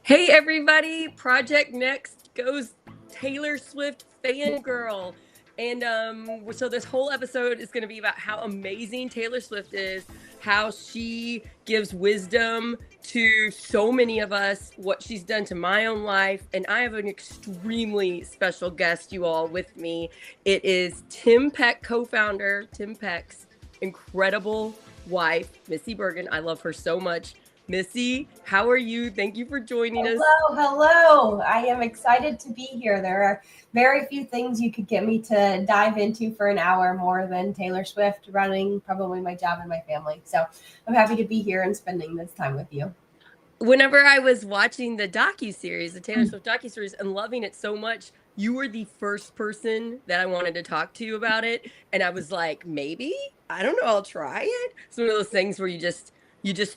Hey everybody, Project Next goes Taylor Swift Fangirl. And so this whole episode is going to be about how amazing Taylor Swift is, how she gives wisdom to so many of us, what she's done to my own life. And I have an extremely special guest, you all, with me. It is Tim Peck, co-founder, Tim Peck's incredible wife, Missy Burgin. I love her so much. Missy, how are you? Thank you for joining us. Hello. I am excited to be here. There are very few things you could get me to dive into for an hour more than Taylor Swift running probably my job and my family. So I'm happy to be here and spending this time with you. Whenever I was watching the docu-series, the Taylor Swift docu-series, and loving it so much, you were the first person that I wanted to talk to about it. And I was like, maybe, I don't know, I'll try it. It's one of those things where you just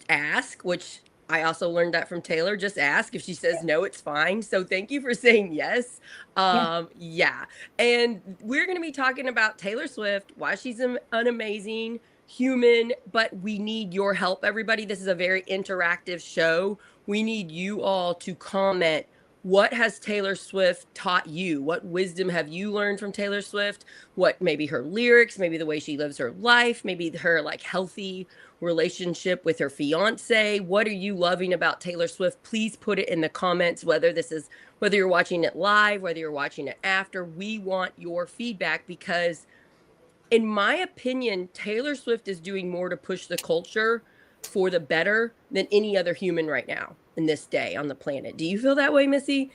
ask, which I also learned that from Taylor. Just ask. If she says no, it's fine. So thank you for saying yes. Yeah. Yeah. And we're going to be talking about Taylor Swift, why she's an amazing human, but we need your help, everybody. This is a very interactive show. We need you all to comment. What has Taylor Swift taught you? What wisdom have you learned from Taylor Swift? What, maybe her lyrics, maybe the way she lives her life, maybe her like healthy relationship with her fiance. What are you loving about Taylor Swift? Please put it in the comments, whether you're watching it live, whether you're watching it after. We want your feedback because, in my opinion, Taylor Swift is doing more to push the culture for the better than any other human right now in this day on the planet. Do you feel that way, Missy?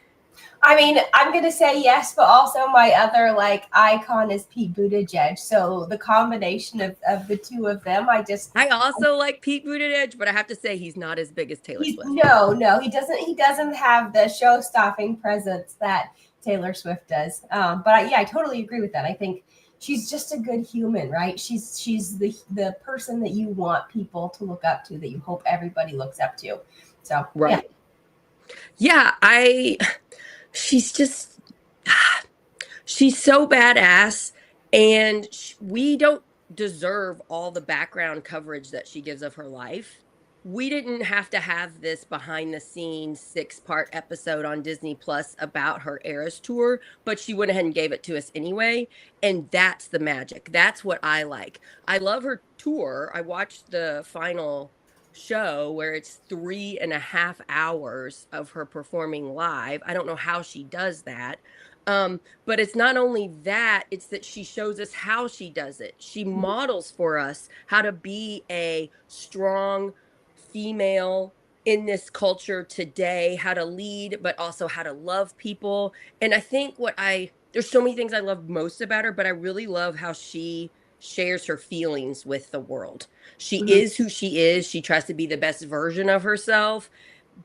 I mean, I'm going to say yes, but also my other icon is Pete Buttigieg. So the combination of the two of them, I also like Pete Buttigieg, but I have to say he's not as big as Taylor Swift. No, he doesn't have the show-stopping presence that Taylor Swift does. I totally agree with that. I think she's just a good human, right? She's the person that you want people to look up to, that you hope everybody looks up to. So Right. Yeah, she's just she's so badass, and we don't deserve all the background coverage that she gives of her life. We didn't have to have this behind the scenes 6-part episode on Disney Plus about her Eras tour, but she went ahead and gave it to us anyway. And that's the magic. That's what I like. I love her tour. I watched the final show where it's 3.5 hours of her performing live. I don't know how she does that. But it's not only that, it's that she shows us how she does it. She models for us how to be a strong female in this culture today, how to lead, but also how to love people. And I think there's so many things I love most about her, but I really love how she shares her feelings with the world. She Mhm. is who she is. She tries to be the best version of herself,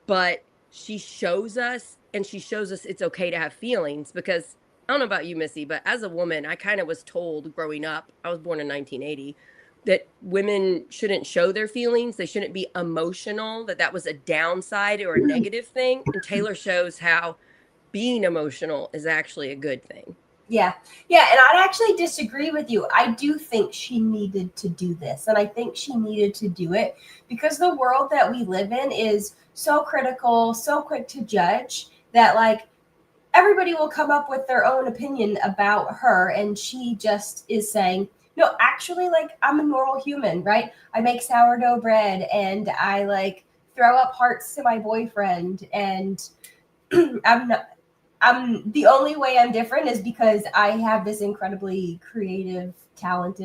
but she shows us it's okay to have feelings. Because I don't know about you, Missy, but as a woman, I kind of was told growing up, I was born in 1980, that women shouldn't show their feelings. They shouldn't be emotional, that was a downside or a negative thing. And Taylor shows how being emotional is actually a good thing. Yeah. Yeah. And I'd actually disagree with you. I do think she needed to do this. And I think she needed to do it because the world that we live in is so critical, so quick to judge that, everybody will come up with their own opinion about her. And she just is saying, no, actually, I'm a normal human, right? I make sourdough bread and I throw up hearts to my boyfriend. And I'm not, the only way I'm different is because I have this incredibly creative talent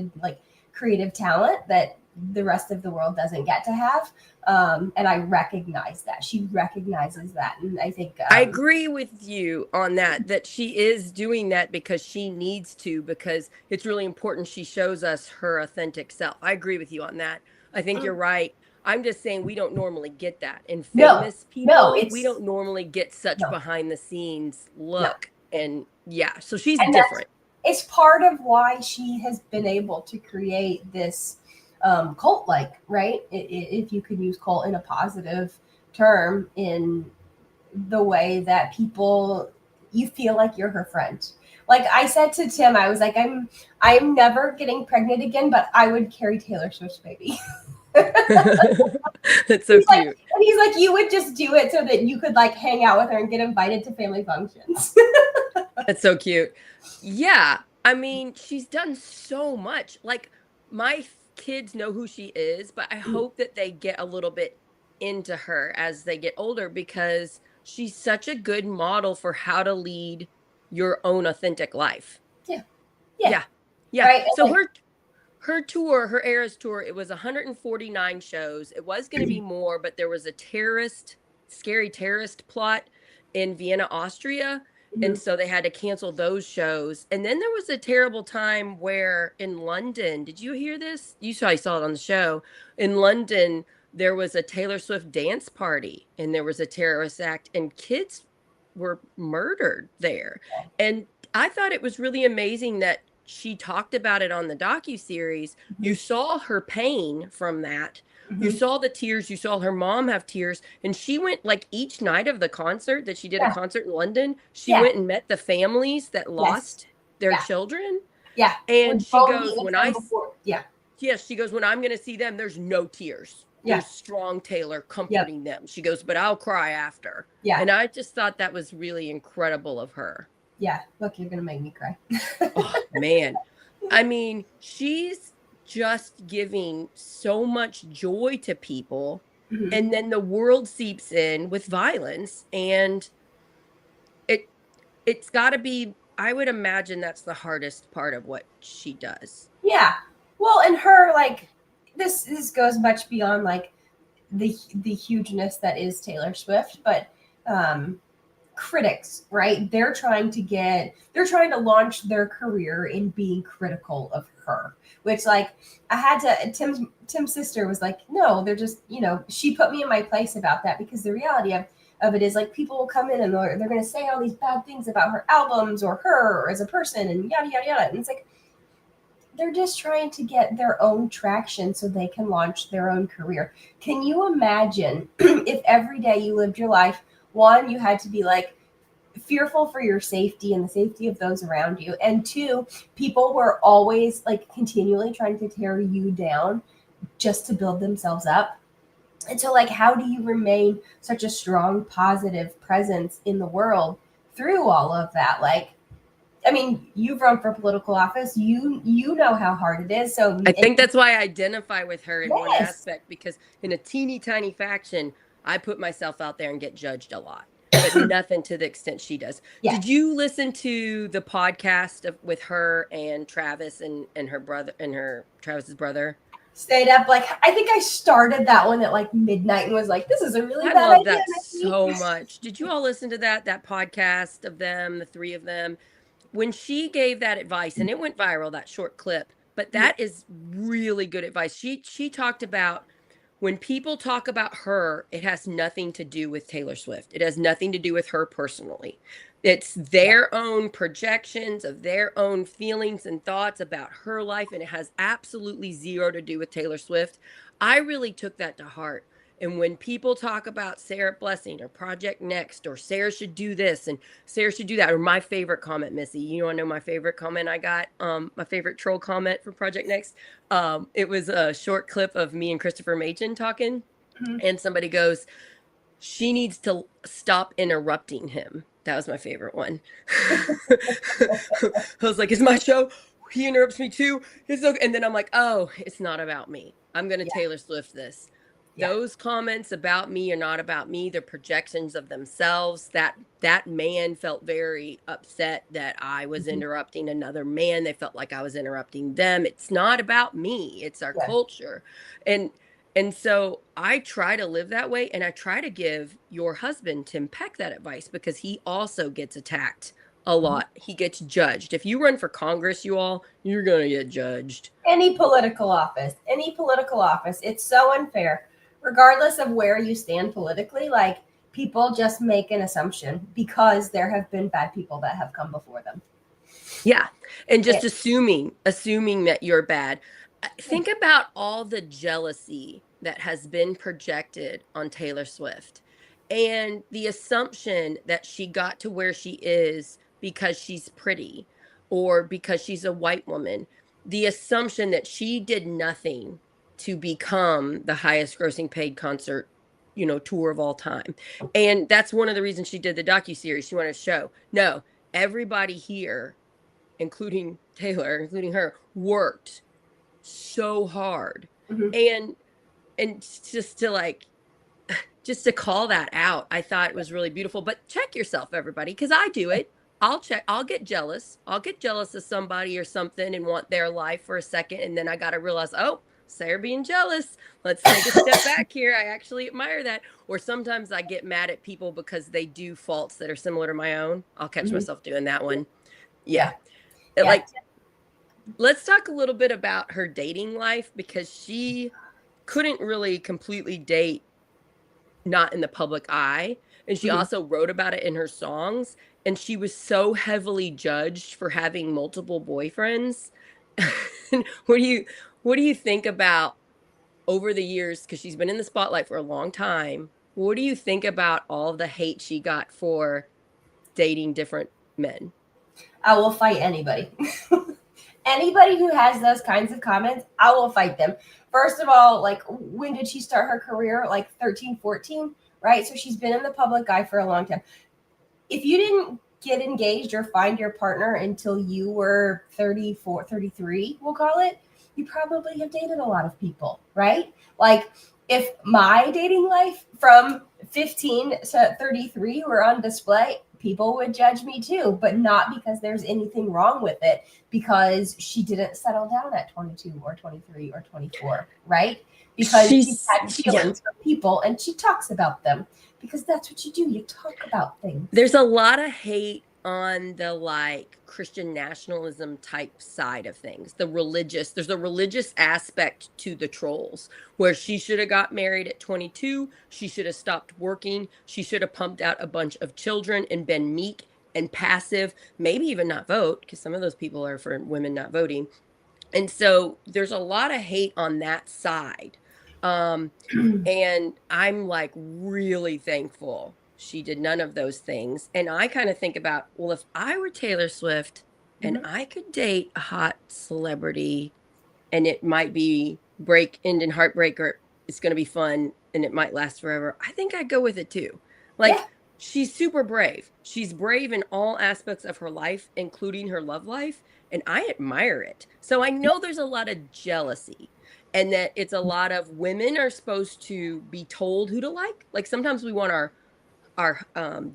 that the rest of the world doesn't get to have. And I recognize that. She recognizes that. And I think I agree with you on that she is doing that because she needs to, because it's really important she shows us her authentic self. I agree with you on that. I think you're right. I'm just saying we don't normally get that in no, famous no, people. We don't normally get such no, behind the scenes no. look. And yeah, so she's And different. it's part of why she has been able to create this cult right, if you could use cult in a positive term, in the way that people, you feel like you're her friend. Like I said to Tim, I was like, I'm never getting pregnant again, but I would carry Taylor Swift's baby. That's so He's like, cute. and he's like, you would just do it so that you could like hang out with her and get invited to family functions. That's so cute. Yeah. I mean, she's done so much. Like, my kids know who she is, but I hope that they get a little bit into her as they get older because she's such a good model for how to lead your own authentic life. Yeah. Yeah. Yeah. Yeah. Right. And So like, her tour, her Eras tour, it was 149 shows. It was going to be more, but there was a scary terrorist plot in Vienna, Austria. And mhm. so they had to cancel those shows. And then there was a terrible time where in London, did you hear this? You probably saw it on the show. In London, there was a Taylor Swift dance party and there was a terrorist act, and kids were murdered there. And I thought it was really amazing that she talked about it on the docu-series. You Mhm. saw her pain from that. You Mhm. saw the tears, you saw her mom have tears, and she went like each night of the concert that she did a Yeah. concert in London, she Yeah. went and met the families that Yes. lost their Yeah. children. Yeah. And Would she bone meet goes, with when them before. Yeah. yes, she goes, when I'm going to see them, there's no tears. Yeah. There's strong Taylor Yep. comforting them. She goes, but I'll cry after. Yeah. And I just thought that was really incredible of her. Yeah. Look, you're gonna make me cry. Oh, man. I mean, she's just giving so much joy to people. Mhm. And then the world seeps in with violence. And it it's got to be, I would imagine that's the hardest part of what she does. Yeah. Well, and her like this goes much beyond like the hugeness that is Taylor Swift, but um critics, right? They're trying to launch their career in being critical of her, which like I had to Tim's sister was like, no, they're just, she put me in my place about that because the reality of it is like people will come in and they're going to say all these bad things about her albums or her or as a person and yada yada yada, and it's like they're just trying to get their own traction so they can launch their own career. Can you imagine if every day you lived your life, one, you had to be like fearful for your safety and the safety of those around you, and two, people were always like continually trying to tear you down just to build themselves up? And so, like, how do you remain such a strong, positive presence in the world through all of that? Like, I mean, you've run for political office. You know how hard it is. So, I think that's why I identify with her in one yes, aspect, because in a teeny tiny faction, I put myself out there and get judged a lot, but nothing to the extent she does. yeah, Did you listen to the podcast with her and Travis and her brother and her Travis's brother? stayed up. Like, I think I started that one at like midnight and was like, this is a really I bad love idea. that so much. Did you all listen to that podcast of them, the three of them? When she gave that advice, and it went viral, that short clip, but that is really good advice. She talked about when people talk about her, it has nothing to do with Taylor Swift. It has nothing to do with her personally. It's Yeah, their own projections of their own feelings and thoughts about her life, and it has absolutely zero to do with Taylor Swift. I really took that to heart. And when people talk about Sarah Blessing or Project Next or Sarah should do this and Sarah should do that, or my favorite comment, Missy, you want to know my favorite comment I got? My favorite troll comment for Project Next. It was a short clip of me and Christopher Machen talking, mhm. and somebody goes, she needs to stop interrupting him. That was my favorite one. I was like, it's my show. He interrupts me too. It's okay. And then I'm like, oh, it's not about me. I'm going to Yeah, Taylor Swift this. yeah, Those comments about me are not about me. They're projections of themselves. That man felt very upset that I was mhm, interrupting another man. They felt like I was interrupting them. It's not about me. It's our yeah, culture. And and so I try to live that way, and I try to give your husband, Tim Peck, that advice because he also gets attacked a mhm. lot. He gets judged. If you run for Congress, you all, you're going to get judged. Any political office, it's so unfair, regardless of where you stand politically. Like, people just make an assumption because there have been bad people that have come before them. Yeah. And Yeah. just assuming that you're bad. Think about all the jealousy that has been projected on Taylor Swift and the assumption that she got to where she is because she's pretty or because she's a white woman. The assumption that she did nothing to become the highest grossing paid concert, tour of all time. And that's one of the reasons she did the docu-series. She wanted to show, no, everybody here, including Taylor, including her, worked so hard. Mhm. And just to just to call that out, I thought it was really beautiful. But check yourself, everybody, because I do it. I'll get jealous. I'll get jealous of somebody or something and want their life for a second. And then I got to realize, oh, Sarah being jealous. Let's take a step back here. I actually admire that. Or sometimes I get mad at people because they do faults that are similar to my own. I'll catch myself doing that one. Yeah. Yeah. Let's talk a little bit about her dating life, because she couldn't really completely date not in the public eye. And she also wrote about it in her songs. And she was so heavily judged for having multiple boyfriends. what do you think about over the years? Because she's been in the spotlight for a long time. What do you think about all the hate she got for dating different men? I will fight anybody. Anybody who has those kinds of comments, I will fight them. First of all, like, when did she start her career? Like 13, 14, right? So she's been in the public eye for a long time. If you didn't get engaged or find your partner until you were 34, 33, we'll call it, you probably have dated a lot of people, right? Like, if my dating life from 15 to 33 were on display, people would judge me too, but not because there's anything wrong with it, because she didn't settle down at 22 or 23 or 24, right? Because she had feelings for people and she talks about them, because that's what you do. You talk about things. There's a lot of hate on the Christian nationalism type side of things. There's a religious aspect to the trolls, where she should have got married at 22. She should have stopped working. She should have pumped out a bunch of children and been meek and passive, maybe even not vote, because some of those people are for women not voting. And so there's a lot of hate on that side. And I'm really thankful she did none of those things. And I kind of think about, well, if I were Taylor Swift and I could date a hot celebrity, and it might be end and heartbreak, or it's going to be fun and it might last forever, I think I'd go with it too. She's super brave. She's brave in all aspects of her life, including her love life. And I admire it. So I know there's a lot of jealousy, and that it's a lot of women are supposed to be told who to like. Like, sometimes we want our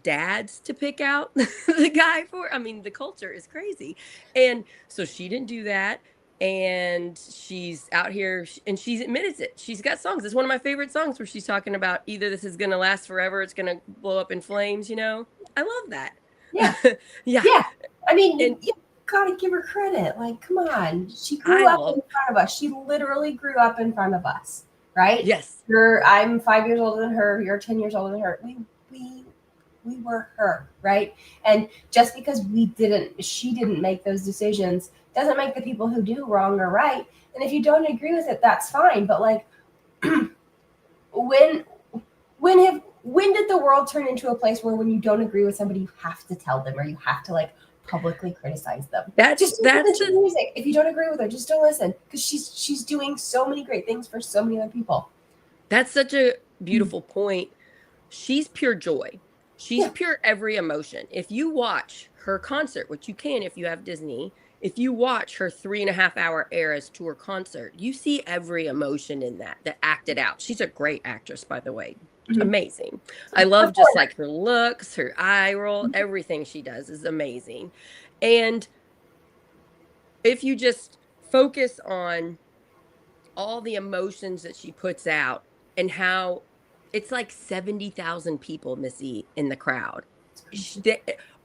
dads to pick out the guy for. I mean, the culture is crazy. And so she didn't do that. And she's out here and she's admitted it. She's got songs. It's one of my favorite songs where she's talking about either this is going to last forever, it's going to blow up in flames, I love that. Yeah. Yeah. I mean, you gotta give her credit. Like, come on. She grew up in front of us. She literally grew up in front of us, right? Yes. I'm 5 years older than her. You're 10 years older than her. We were her, right? And just because she didn't make those decisions doesn't make the people who do wrong or right. And if you don't agree with it, that's fine. But when did the world turn into a place where when you don't agree with somebody, you have to tell them, or you have to publicly criticize them? That's the music. If you don't agree with her, just don't listen, because she's doing so many great things for so many other people. That's such a beautiful point. She's pure joy. She's pure every emotion. If you watch her concert, which you can if you have Disney, if you watch her 3.5-hour Eras tour concert, you see every emotion in that acted out. She's a great actress, by the way. Amazing. I love just her looks, her eye roll, everything she does is amazing. And if you just focus on all the emotions that she puts out, and how it's 70,000 people, Missy, in the crowd.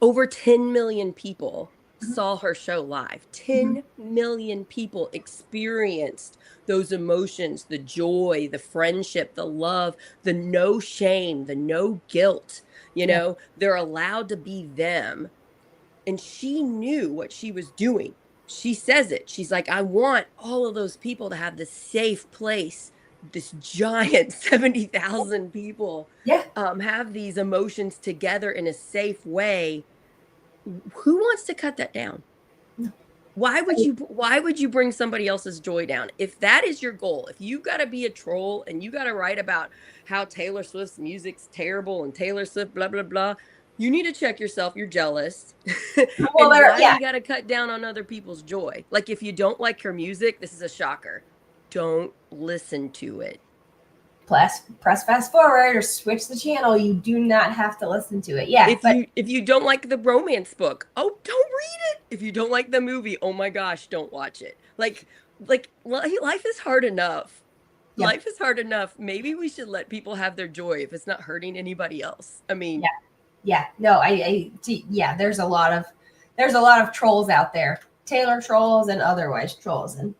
Over 10 million people saw her show live. 10 million people experienced those emotions, the joy, the friendship, the love, the no shame, the no guilt. They're allowed to be them. And she knew what she was doing. She says it. She's like, I want all of those people to have this safe place, this giant 70,000 people have these emotions together in a safe way. Who wants to cut that down? why would you bring somebody else's joy down? If that is your goal, if you got to be a troll and you got to write about how Taylor Swift's music's terrible and Taylor Swift blah blah blah, you need to check yourself. You're jealous. Well, And there, why do yeah. you got to cut down on other people's joy? Like if you don't like her music, this is a shocker. Don't listen to it. Press fast forward or switch the channel. You do not have to listen to it. Yeah, but If you don't like the romance book, oh, don't read it. If you don't like the movie, oh my gosh, don't watch it. Life is hard enough. yeah, Life is hard enough. Maybe we should let people have their joy if it's not hurting anybody else. I mean, yeah, yeah. No, yeah. There's a lot of trolls out there, Taylor trolls and otherwise trolls, and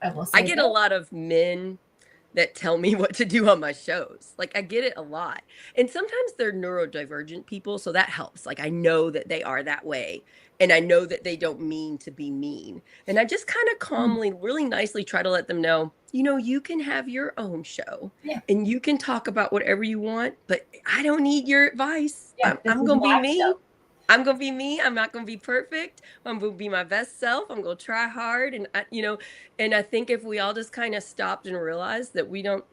I will say I get a lot of men that tell me what to do on my shows. Like I get it a lot. And sometimes they're neurodivergent people, so that helps. Like I know that they are that way and I know that they don't mean to be mean. And I just kind of calmly, really nicely try to let them know, you can have your own show yeah, and you can talk about whatever you want, but I don't need your advice. yeah. This I'm is going to be my me. show. I'm going to be me. I'm not going to be perfect. I'm going to be my best self. I'm going to try hard. And I think if we all just kind of stopped and realized that we don't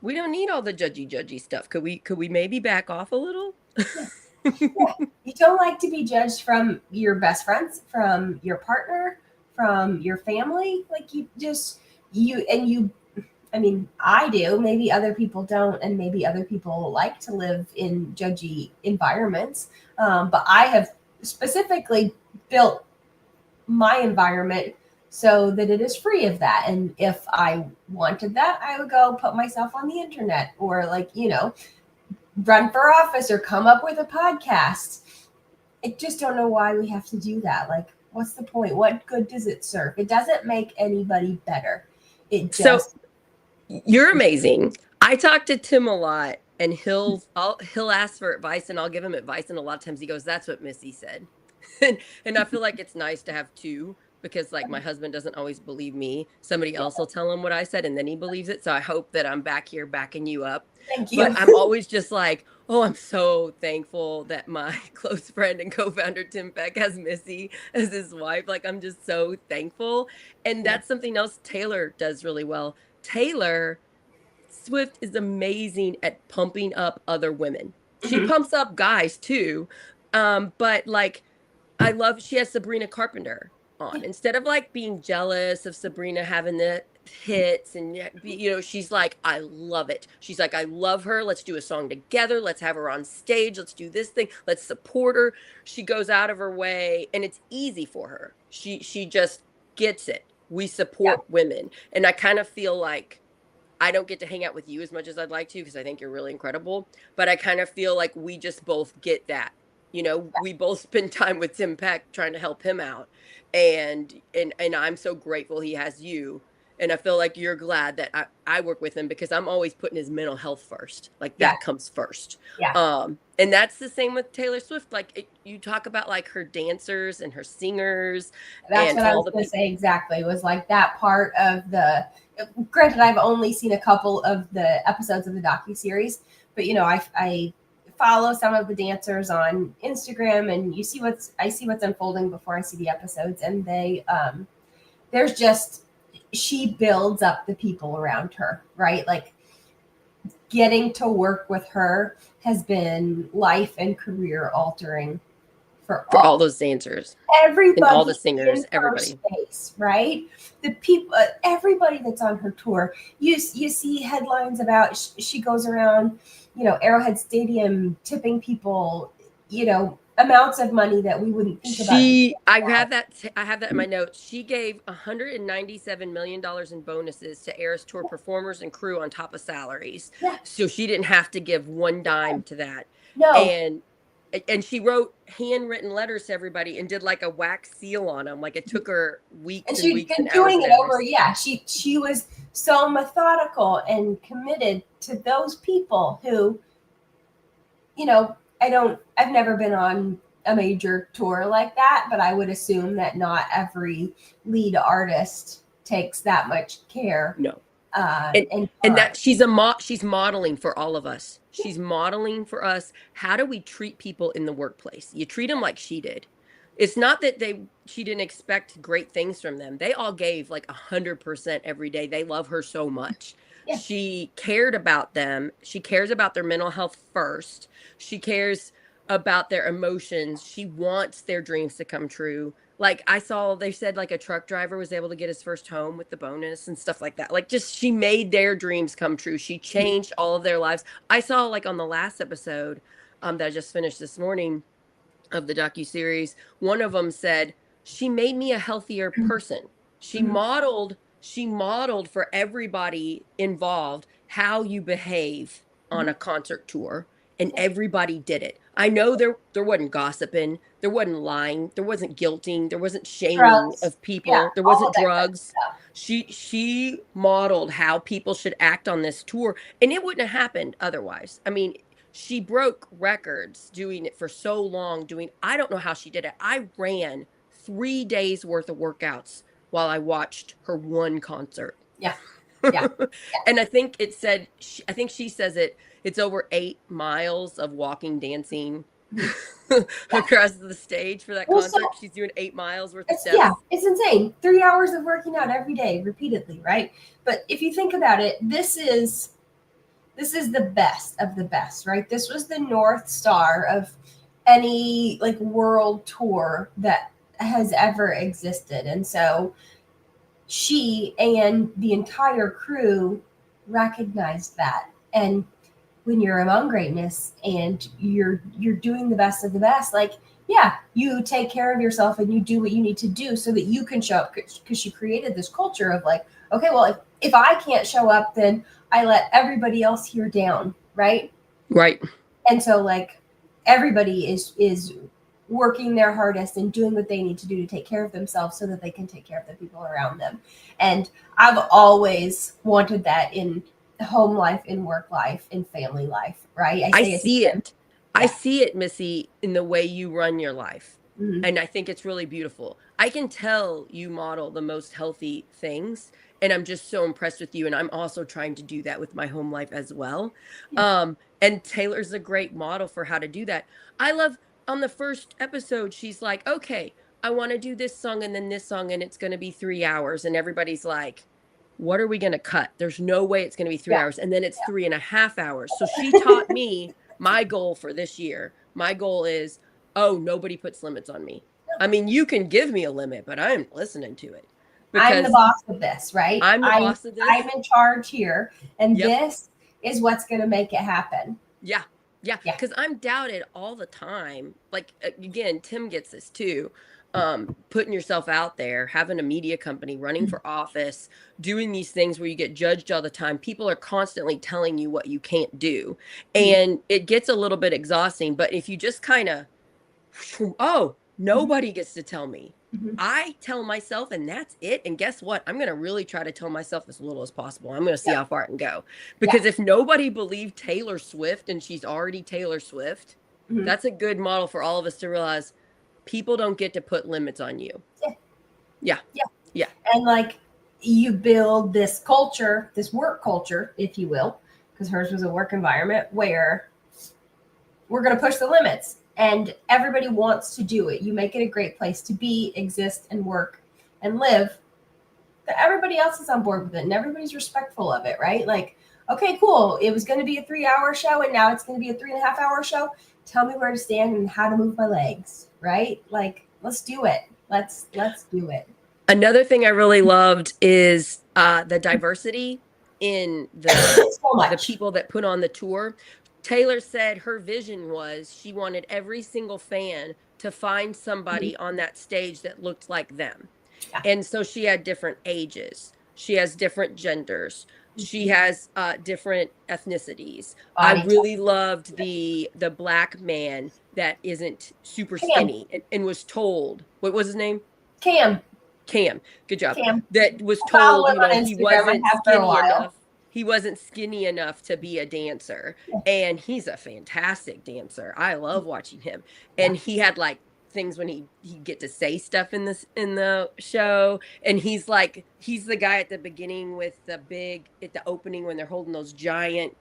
need all the judgy stuff. Could we maybe back off a little? Yeah. Yeah. You don't like to be judged from your best friends, from your partner, from your family. Like you. I mean, I do. Maybe other people don't, and maybe other people like to live in judgy environments. But I have specifically built my environment so that it is free of that. And if I wanted that, I would go put myself on the internet or run for office or come up with a podcast. I just don't know why we have to do that. Like, what's the point? What good does it serve? It doesn't make anybody better. It So just you're amazing. I talk to Tim a lot and he'll ask for advice and I'll give him advice. And a lot of times he goes, that's what Missy said. And I feel like it's nice to have two because like my husband doesn't always believe me. Somebody else will tell him what I said and then he believes it. So I hope that I'm back here backing you up. thank But you. I'm always just like, oh, I'm so thankful that my close friend and co-founder Tim Peck has Missy as his wife. Like I'm just so thankful. And Yeah. that's something else Taylor does really well. Taylor Swift is amazing at pumping up other women. She Mhm. pumps up guys too. But like she has Sabrina Carpenter on. Yeah. Instead of like being jealous of Sabrina having the hits and she's like, I love it. She's like, I love her. Let's do a song together. Let's have her on stage. Let's do this thing. Let's support her. She goes out of her way and it's easy for her. She just gets it. We Yeah. support women. And I kind of feel like I don't get to hang out with you as much as I'd like to because I think you're really incredible. But I kind of feel like we just both get that. We both spend time with Tim Peck trying to help him out. And I'm so grateful he has you. And I feel like you're glad that I work with him because I'm always putting his mental health first. Like Yeah. that comes first. Yeah. And that's the same with Taylor Swift. Like you talk about like her dancers and her singers That's and what I all was the going to people. say exactly. It was like that part of the. Granted, I've only seen a couple of the episodes of the docu-series, but I follow some of the dancers on Instagram, and I see what's unfolding before I see the episodes, and there's just she builds up the people around her, right? Like getting to work with her has been life and career altering for For all those dancers and all the everybody in singers, her everybody. space, right? The people, everybody that's on her tour. You see headlines about she goes around, Arrowhead Stadium tipping people, amounts of money that we wouldn't think about. I have that in my notes. She gave $197 million in bonuses to Eras Tour performers and crew on top of salaries. Yeah, So she didn't have to give one dime to that. no, And she wrote handwritten letters to everybody and did like a wax seal on them. Like it took her and weeks and she'd weeks been and hours doing and it over. hours. Yeah, she was so methodical and committed to those people who, I've never been on a major tour like that, but I would assume that not every lead artist takes that much care No. and and and time. that she's modeling for all of us. She's modeling for us. How do we treat people in the workplace? You treat them like she did. It's not that she didn't expect great things from them. They all gave like 100% every day. They love her so much. Yeah. She cared about them. She cares about their mental health first. She cares about their emotions. She wants their dreams to come true. Like I saw they said like a truck driver was able to get his first home with the bonus and stuff like that. Like just she made their dreams come true. She changed all of their lives. I saw like on the last episode that I just finished this morning of the docu-series, one of them said, "She made me a healthier person." Mhm. She modeled for everybody involved how you behave on Mhm. a concert tour, and everybody did it. I know there wasn't gossiping, there wasn't lying, there wasn't guilting, there wasn't shaming Drugs. of Yeah, people, there all wasn't of that good drugs. stuff. She modeled how people should act on this tour, and it wouldn't have happened otherwise. I mean, she broke records doing it for so long. Doing, I don't know how she did it. I ran 3 days worth of workouts while I watched her one concert. Yeah. Yeah. Yeah. And I think it said, I think she says it's over 8 miles of walking, dancing Mhm. Yeah. across the stage for that Well, concert. so She's doing 8 miles worth of it's, yeah, steps. it's insane. 3 hours of working out every day, repeatedly, right? But if you think about it, this is the best of the best, right? This was the North Star of any like world tour that has ever existed. And so she and the entire crew recognized that. And when you're among greatness and you're doing the best of the best, like, yeah, you take care of yourself and you do what you need to do so that you can show up, because she created this culture of like, okay, well, if I can't show up, then I let everybody else here down, right? Right. And so like everybody is working their hardest and doing what they need to do to take care of themselves so that they can take care of the people around them. And I've always wanted that in home life, in work life, in family life, right? I I say it to see Tim. it. I Yeah. see it, Missy, in the way you run your life. Mhm. And I think it's really beautiful. I can tell you model the most healthy things. And I'm just so impressed with you. And I'm also trying to do that with my home life as well. Yeah. And Taylor's a great model for how to do that. I love on the first episode, she's like, okay, I want to do this song and then this song, and it's going to be 3 hours. And everybody's like, what are we going to cut? There's no way it's going to be three Yeah. hours. And then it's 3.5 hours. So she taught me my goal for this year. My goal is, oh, nobody puts limits on me. I mean, you can give me a limit, but I'm listening to it I'm the because boss of this, right? I'm the I'm boss of this. I'm in charge here, and Yep. this is what's going to make it happen. Yeah. Yeah. Yeah. Because I'm doubted all the time. Like, again, Tim gets this too. Putting yourself out there, having a media company, running for office, doing these things where you get judged all the time. People are constantly telling you what you can't do. And it gets a little bit exhausting. But if you just kind of, oh, nobody gets to tell me. Mhm. I tell myself, and that's it. And guess what? I'm going to really try to tell myself as little as possible. I'm going to see Yeah. how far I can go. Yeah. Because if nobody believed Taylor Swift and she's already Taylor Swift, Mhm. that's a good model for all of us to realize people don't get to put limits on you. Yeah. Yeah. Yeah. Yeah. And like you build this culture, this work culture, if you will, because hers was a work environment where we're going to push the limits and everybody wants to do it. You make it a great place to be, exist, and work and live. That everybody else is on board with it and everybody's respectful of it, right? Like, okay, cool. It was going to be a 3 hour show and now it's going to be a 3.5 hour show. Tell me where to stand and how to move my legs, right? Like, let's do it. Let's do it. Another thing I really loved is the diversity in So the much. people that put on the tour. Taylor said her vision was she wanted every single fan to find somebody on that stage that looked like them. Yeah. And so she had different ages. She has different genders. She has different ethnicities. I Body really loved the black man that isn't super Cam. skinny and was told, what was his name? Cam. Cam, good job. Cam. That was Follow told, him on he Instagram. wasn't I have for a skinny while. enough. He wasn't skinny enough to be a dancer. And he's a fantastic dancer. I love watching him. And he had like things when he get to say stuff in the show. And he's the guy at the beginning with the big at the opening when they're holding those giant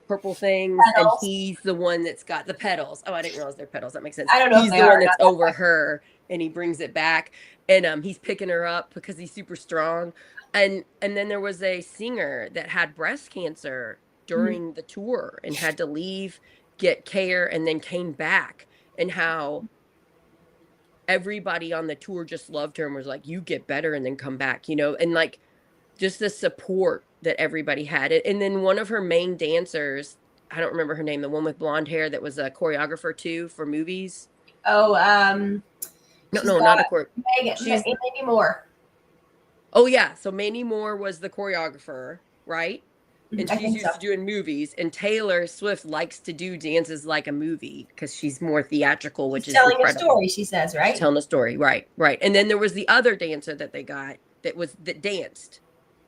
purple things, and Petals. he's the one that's got the petals. Oh, I didn't realize they're petals. That makes sense. I don't know if He's they the are one or that's not. over her, and he brings it back, and he's picking her up because he's super strong. And then there was a singer that had breast cancer during the tour and had to leave, get care, and then came back, and how everybody on the tour just loved her and was like, you get better and then come back, and like just the support that everybody had. And then one of her main dancers, I don't remember her name, the one with blonde hair that was a choreographer too for movies. Oh, No, she's no, got not a chore. She's maybe more. Oh yeah, so Mandy Moore was the choreographer, right? And I she's think so. used to doing movies. And Taylor Swift likes to do dances like a movie because she's more theatrical, which She's is telling a incredible. story, she says, She's right? telling a story, right, right. And then there was the other dancer that they got that danced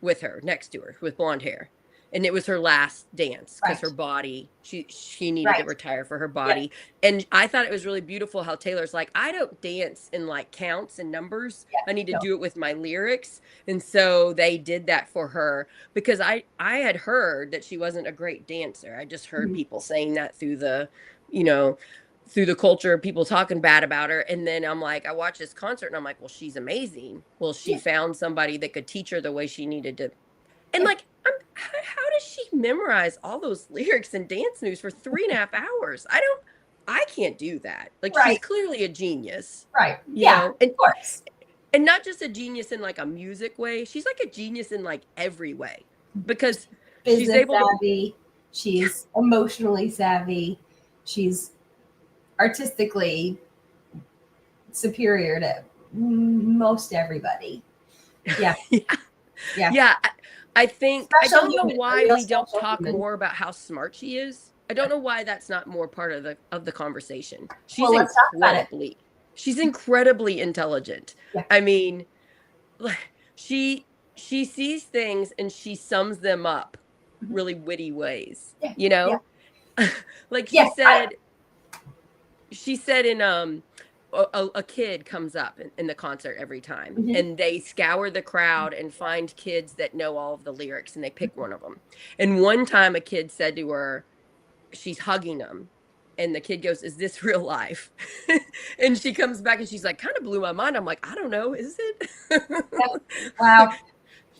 with her next to her with blonde hair. And it was her last dance because Right. her body, she needed to Right. retire for her Yep. body. And I thought it was really beautiful how Taylor's like, I don't dance in like counts and numbers. Yeah. I need to No. do it with my lyrics. And so they did that for her because I had heard that she wasn't a great dancer. I just heard people saying that through the culture, people talking bad about her. And then I'm like, I watched this concert and I'm like, well, she's amazing. Well, she found somebody that could teach her the way she needed to. And like, how does she memorize all those lyrics and dance moves for 3.5 hours? I can't do that. Like, Right. she's clearly a genius. Right. You Yeah, know? And, of course. and not just a genius in like a music way. She's like a genius in like every way because she's Business able savvy. She's emotionally savvy. She's artistically superior to most everybody. Yeah. Yeah. Yeah. I think I Special don't know human, a why real we don't special talk human. more about how smart she is. I don't know why that's not more part of the conversation. She's Well, let's talk about it. She's incredibly intelligent. Yeah. I mean, she sees things and she sums them up really witty ways. Yeah. You know? Like Yeah, she said in a kid comes up in the concert every time, and they scour the crowd and find kids that know all of the lyrics, and they pick one of them. And one time a kid said to her, she's hugging them, and the kid goes, is this real life? And she comes back and she's like, kind of blew my mind. I'm like, I don't know, is it? Wow.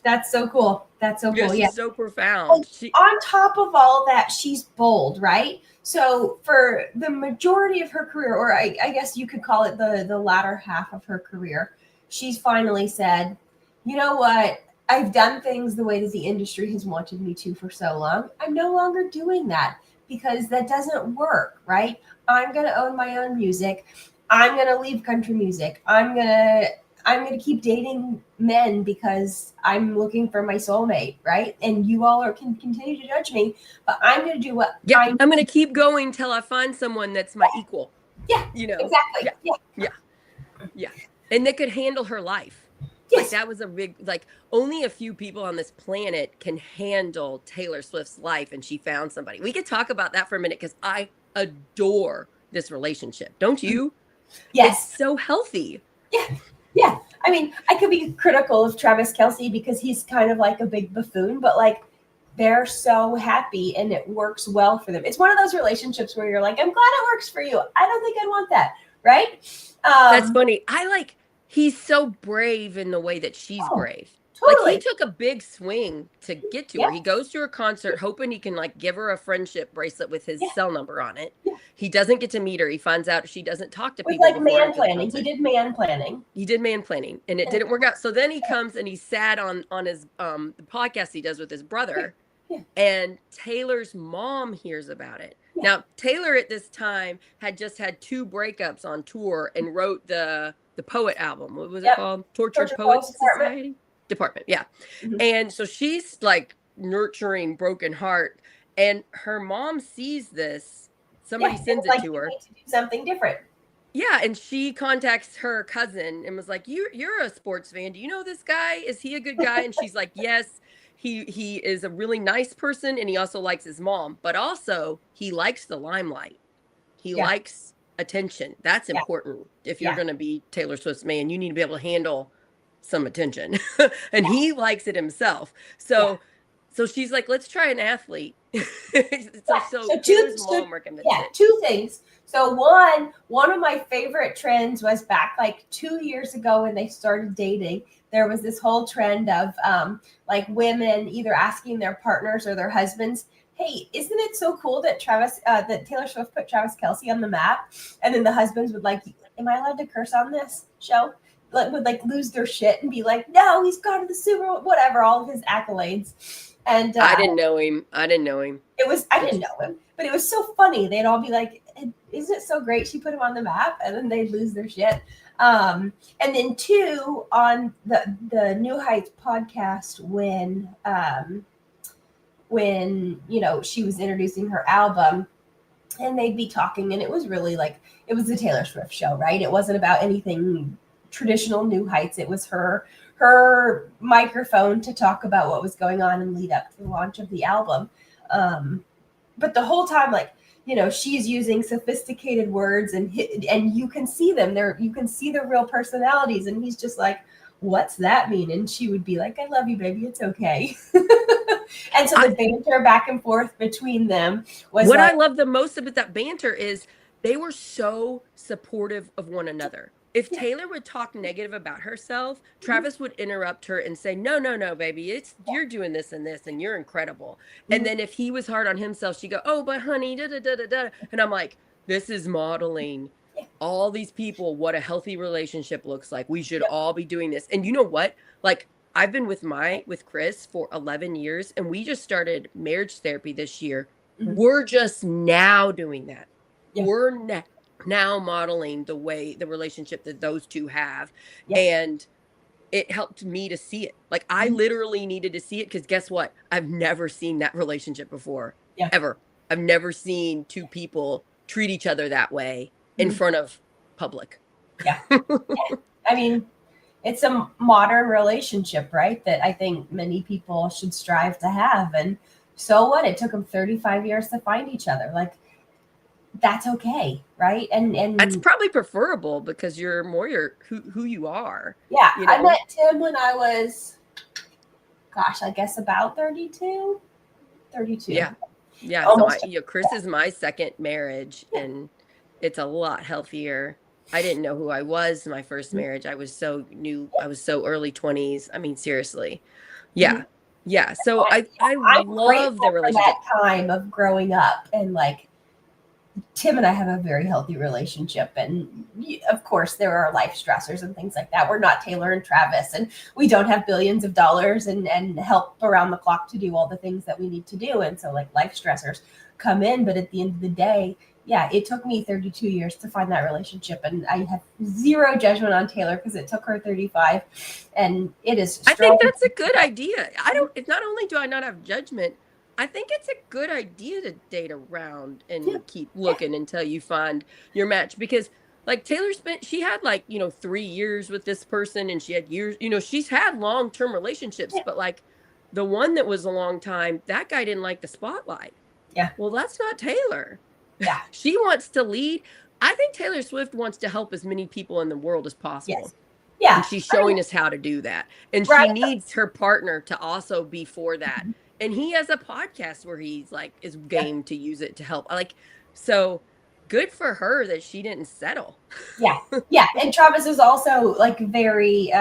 That's so cool. That's so cool. She's so profound. On top of all that, she's bold, right? So for the majority of her career, or I guess you could call it the latter half of her career, she's finally said, you know what? I've done things the way that the industry has wanted me to for so long. I'm no longer doing that because that doesn't work, right? I'm going to own my own music. I'm going to leave country music. I'm going to keep dating men because I'm looking for my soulmate, right? And you all can continue to judge me, but I'm going to do what I'm going to keep going till I find someone that's my equal. Yeah, exactly. Yeah. And they could handle her life. Yes. Like that was a big, like only a few people on this planet can handle Taylor Swift's life, and she found somebody. We could talk about that for a minute because I adore this relationship. Don't you? Yes. It's so healthy. Yeah. I mean, I could be critical of Travis Kelce because he's kind of like a big buffoon, but like they're so happy and it works well for them. It's one of those relationships where you're like, I'm glad it works for you. I don't think I'd want that. Right? That's funny. He's so brave in the way that she's brave. Totally. Like he took a big swing to get to her. He goes to her concert hoping he can like give her a friendship bracelet with his cell number on it. He doesn't get to meet her. He finds out she doesn't talk to people. Like man planning. He did man planning. And it didn't work out. So then he comes and he's sad on his the podcast he does with his brother. And Taylor's mom hears about it. Now, Taylor at this time had just had 2 breakups on tour and wrote the Poet album. What was it called? Tortured Poets Society? Department, yeah. And so she's like nurturing broken heart, and her mom sees this. Somebody sends it to her. You need to do something different. Yeah, and she contacts her cousin and was like, "You're a sports fan. Do you know this guy? Is he a good guy?" And she's like, "Yes, he is a really nice person, and he also likes his mom, but also he likes the limelight. He likes attention. That's important. If you're going to be Taylor Swift's man, you need to be able to handle some attention." And he likes it himself. So So she's like, let's try an athlete. So So Taylor's mom recommends yeah, it. two things. So one of my favorite trends was back like 2 years ago when they started dating. There was this whole trend of like women either asking their partners or their husbands, "Hey, isn't it so cool that that Taylor Swift put Travis Kelsey on the map?" And then the husbands would like, "Am I allowed to curse on this show?" Like, would like lose their shit and be like, "No, he's gone to the Super Bowl," whatever, all of his accolades. And I didn't know him. it was, I didn't know him, but it was so funny. They'd all be like, "Isn't it so great she put him on the map?" And then they'd lose their shit. And then two, on the New Heights podcast, when she was introducing her album, and they'd be talking, and it was really like, it was the Taylor Swift show, right? It wasn't about anything traditional New Heights. It was her microphone to talk about what was going on and lead up to the launch of the album. But the whole time, like, she's using sophisticated words, and you can see them there. You can see the real personalities, and he's just like, "What's that mean?" And she would be like, "I love you, baby. It's okay." And so the banter back and forth between them was what like, I love the most about that banter is they were so supportive of one another. If yeah, Taylor would talk negative about herself, mhm, Travis would interrupt her and say, "No, no, no, baby, it's you're doing this and this, and you're incredible." And mhm, then if he was hard on himself, she'd go, "Oh, but honey, da da da da da." And I'm like, this is modeling yeah, all these people what a healthy relationship looks like. We should yep, all be doing this. And you know what? Like I've been with Chris for 11 years, and we just started marriage therapy this year. mhm, We're just now doing that. yeah, We're now modeling the relationship that those two have. yeah, And it helped me to see it. Like I mhm, literally needed to see it because guess what? I've never seen that relationship before, yeah, ever. I've never seen two people treat each other that way in mhm, front of public. yeah. I mean, it's a modern relationship, right? That I think many people should strive to have. And so what? It took them 35 years to find each other. Like, that's okay, right? And That's and probably preferable because you're more who you are, yeah, you I met know? Tim when I was, gosh, I guess about 32, 32, Yeah. Yeah. So almost. Chris is my second marriage Yeah, and it's a lot healthier. I didn't know who I was my first yeah, marriage. I was so new. I was so early 20s. I mean, seriously. mhm. Yeah. Yeah. So I I'm love the grateful for that relationship. time of growing up, and like Tim and I have a very healthy relationship. And of course, there are life stressors and things like that. We're not Taylor and Travis, and we don't have billions of dollars and help around the clock to do all the things that we need to do. And so, like, life stressors come in. But at the end of the day, yeah, it took me 32 years to find that relationship. And I have zero judgment on Taylor because it took her 35. And it is I strong. think that's a good idea. I don't, not only do I not have judgment, I think it's a good idea to date around Yeah, and keep yeah, looking until you find your match because like she had like, 3 years with this person and she had years, she's had long-term relationships, yeah, but like the one that was a long time, that guy didn't like the spotlight. yeah, Well, that's not Taylor. yeah. She wants to lead. I think Taylor Swift wants to help as many people in the world as Yes. possible. And Yeah. she's I mean, showing us how to do that. And she right. needs her partner to also be for that. And he has a podcast where he's like is Yeah. game to use it to help. Like so good for her that she didn't settle. Yeah. Yeah. And Travis is also like very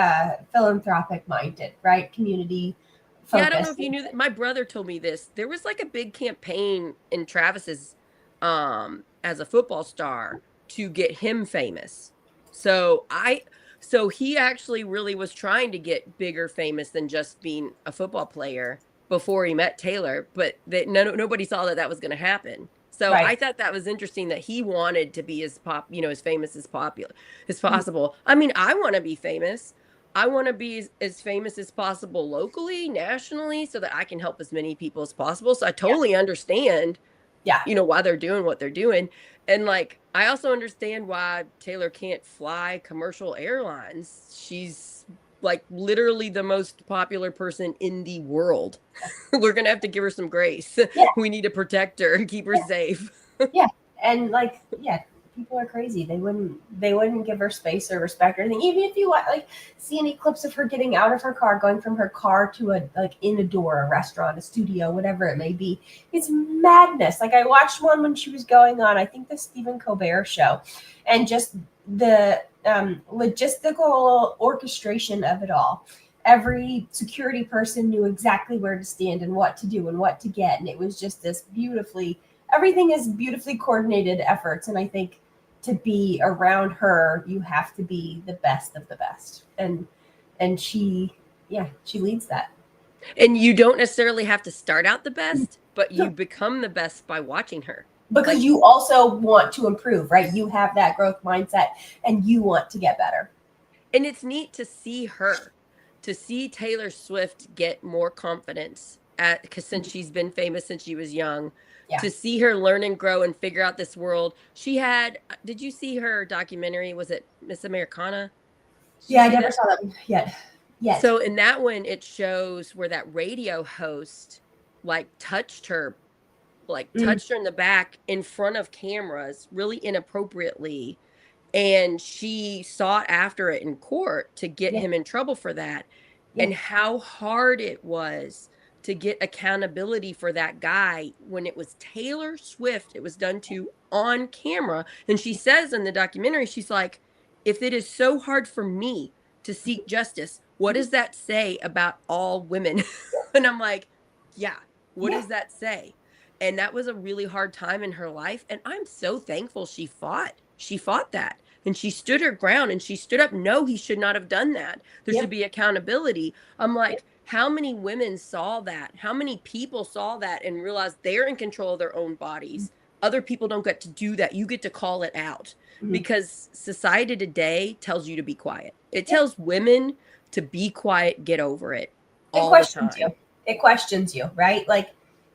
philanthropic minded, right? Community Yeah, I don't know focused. if you knew that. My brother told me this. There was like a big campaign in Travis's as a football star to get him famous. So he actually really was trying to get bigger famous than just being a football player before he met Taylor, but that nobody saw that that was going to happen. So Right. I thought that was interesting that he wanted to be as famous as popular as Mhm. possible. I mean, I want to be famous. I want to be as famous as possible locally, nationally, so that I can help as many people as possible. So I Yeah. totally understand, Yeah. why they're doing what they're doing. And like, I also understand why Taylor can't fly commercial airlines. She's like literally the most popular person in the world. We're going to have to give her some grace. Yeah. We need to protect her and keep her Yeah. safe. Yeah. And like, yeah, people are crazy. They wouldn't give her space or respect or anything. Even if you like see any clips of her getting out of her car, going from her car to a like in a door, a restaurant, a studio, whatever it may be, it's madness. Like I watched one when she was going on, I think the Stephen Colbert show, and just the logistical orchestration of it all. Every security person knew exactly where to stand and what to do and what to get, and it was just this beautifully, everything is beautifully coordinated efforts. And I think to be around her, you have to be the best of the best, and she, yeah, she leads that. And you don't necessarily have to start out the best, but you become the best by watching her. Because Like, you also want to improve, right? You have that growth mindset and you want to get better. and it's neat to see her, to see Taylor Swift get more confidence at, because since she's been famous since she was young, Yeah. to see her learn and grow and figure out this world. She had, did you see her documentary? Was it Miss Americana? Did Yeah, you I see never that? saw that yet. So in that one, it shows where that radio host like touched her, like Mm, touched her in the back in front of cameras really inappropriately, and she sought after it in court to get yeah, him in trouble for that, yeah, and how hard it was to get accountability for that guy when it was Taylor Swift it was done to on camera. And she says in the documentary, she's like, if it is so hard for me to seek justice, what does that say about all women? And I'm like, yeah, what yeah, does that say? And that was a really hard time in her life, and I'm so thankful she fought that, and she stood her ground, and she stood up. No, he should not have done that. There should yep, be accountability. I'm yep, like, how many women saw that? How many people saw that and realized they're in control of their own bodies? Other people don't get to do that. You get to call it out, mhm, because society today tells you to be quiet. It yep. tells women to be quiet, get over it It all the questions you. time. It questions you, right? Like,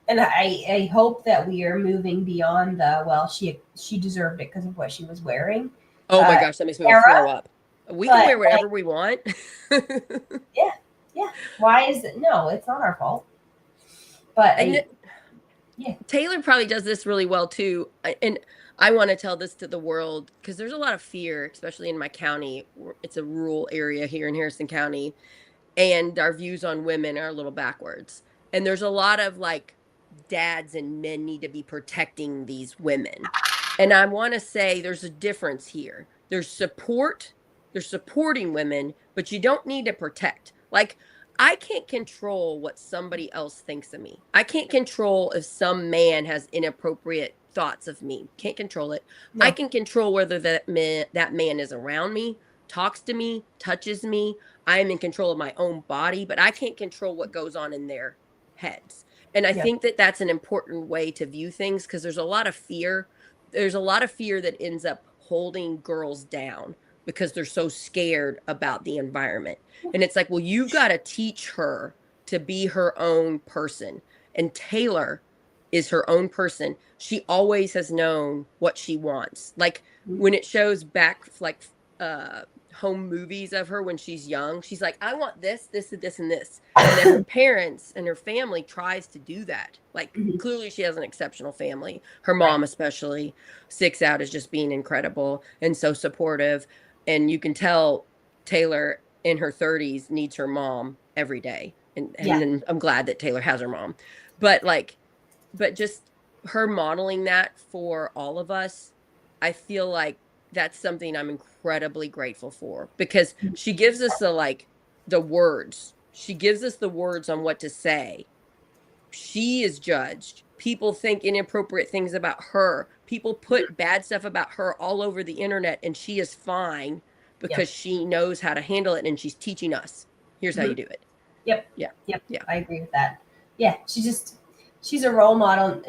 and I hope that we are moving beyond the, well, she deserved it because of what she was wearing Oh my uh, gosh, that makes me want to throw era. up. We can But wear like, whatever we want. yeah, yeah. Why is it? No, it's not our fault. But And yeah, Taylor probably does this really well too. And I want to tell this to the world because there's a lot of fear, especially in my county. It's a rural area here in Harrison County, and our views on women are a little backwards. And there's a lot of like dads and men need to be protecting these women. And I want to say there's a difference here. There's support, there's supporting women, but you don't need to protect. Like, I can't control what somebody else thinks of me. I can't control if some man has inappropriate thoughts of me. Can't control it. I no, can control whether that man is around me, talks to me, touches me. I am in control of my own body, but I can't control what goes on in their heads. And I yeah, think that that's an important way to view things, because there's a lot of fear. There's a lot of fear that ends up holding girls down because they're so scared about the environment. And it's like, well, you've got to teach her to be her own person. And Taylor is her own person. She always has known what she wants. Like when it shows back, like, uh, home movies of her when she's young, she's like, I want this, this, and this, and this. And then her parents and her family tries to do that. Like, mhm, clearly she has an exceptional family. Her right, mom, especially, sticks out as just being incredible and so supportive. And you can tell Taylor in her 30s needs her mom every day. And yeah, then I'm glad that Taylor has her mom. But like, but just her modeling that for all of us, I feel like that's something I'm incredibly grateful for, because she gives us the like the words. She gives us the words on what to say. She is judged. People think inappropriate things about her. People put bad stuff about her all over the internet, and she is fine yep, because she knows how to handle it, and she's teaching us. Here's how you mhm, do it. yep, Yeah. yep. Yeah. I agree with that. Yeah, she's a role model.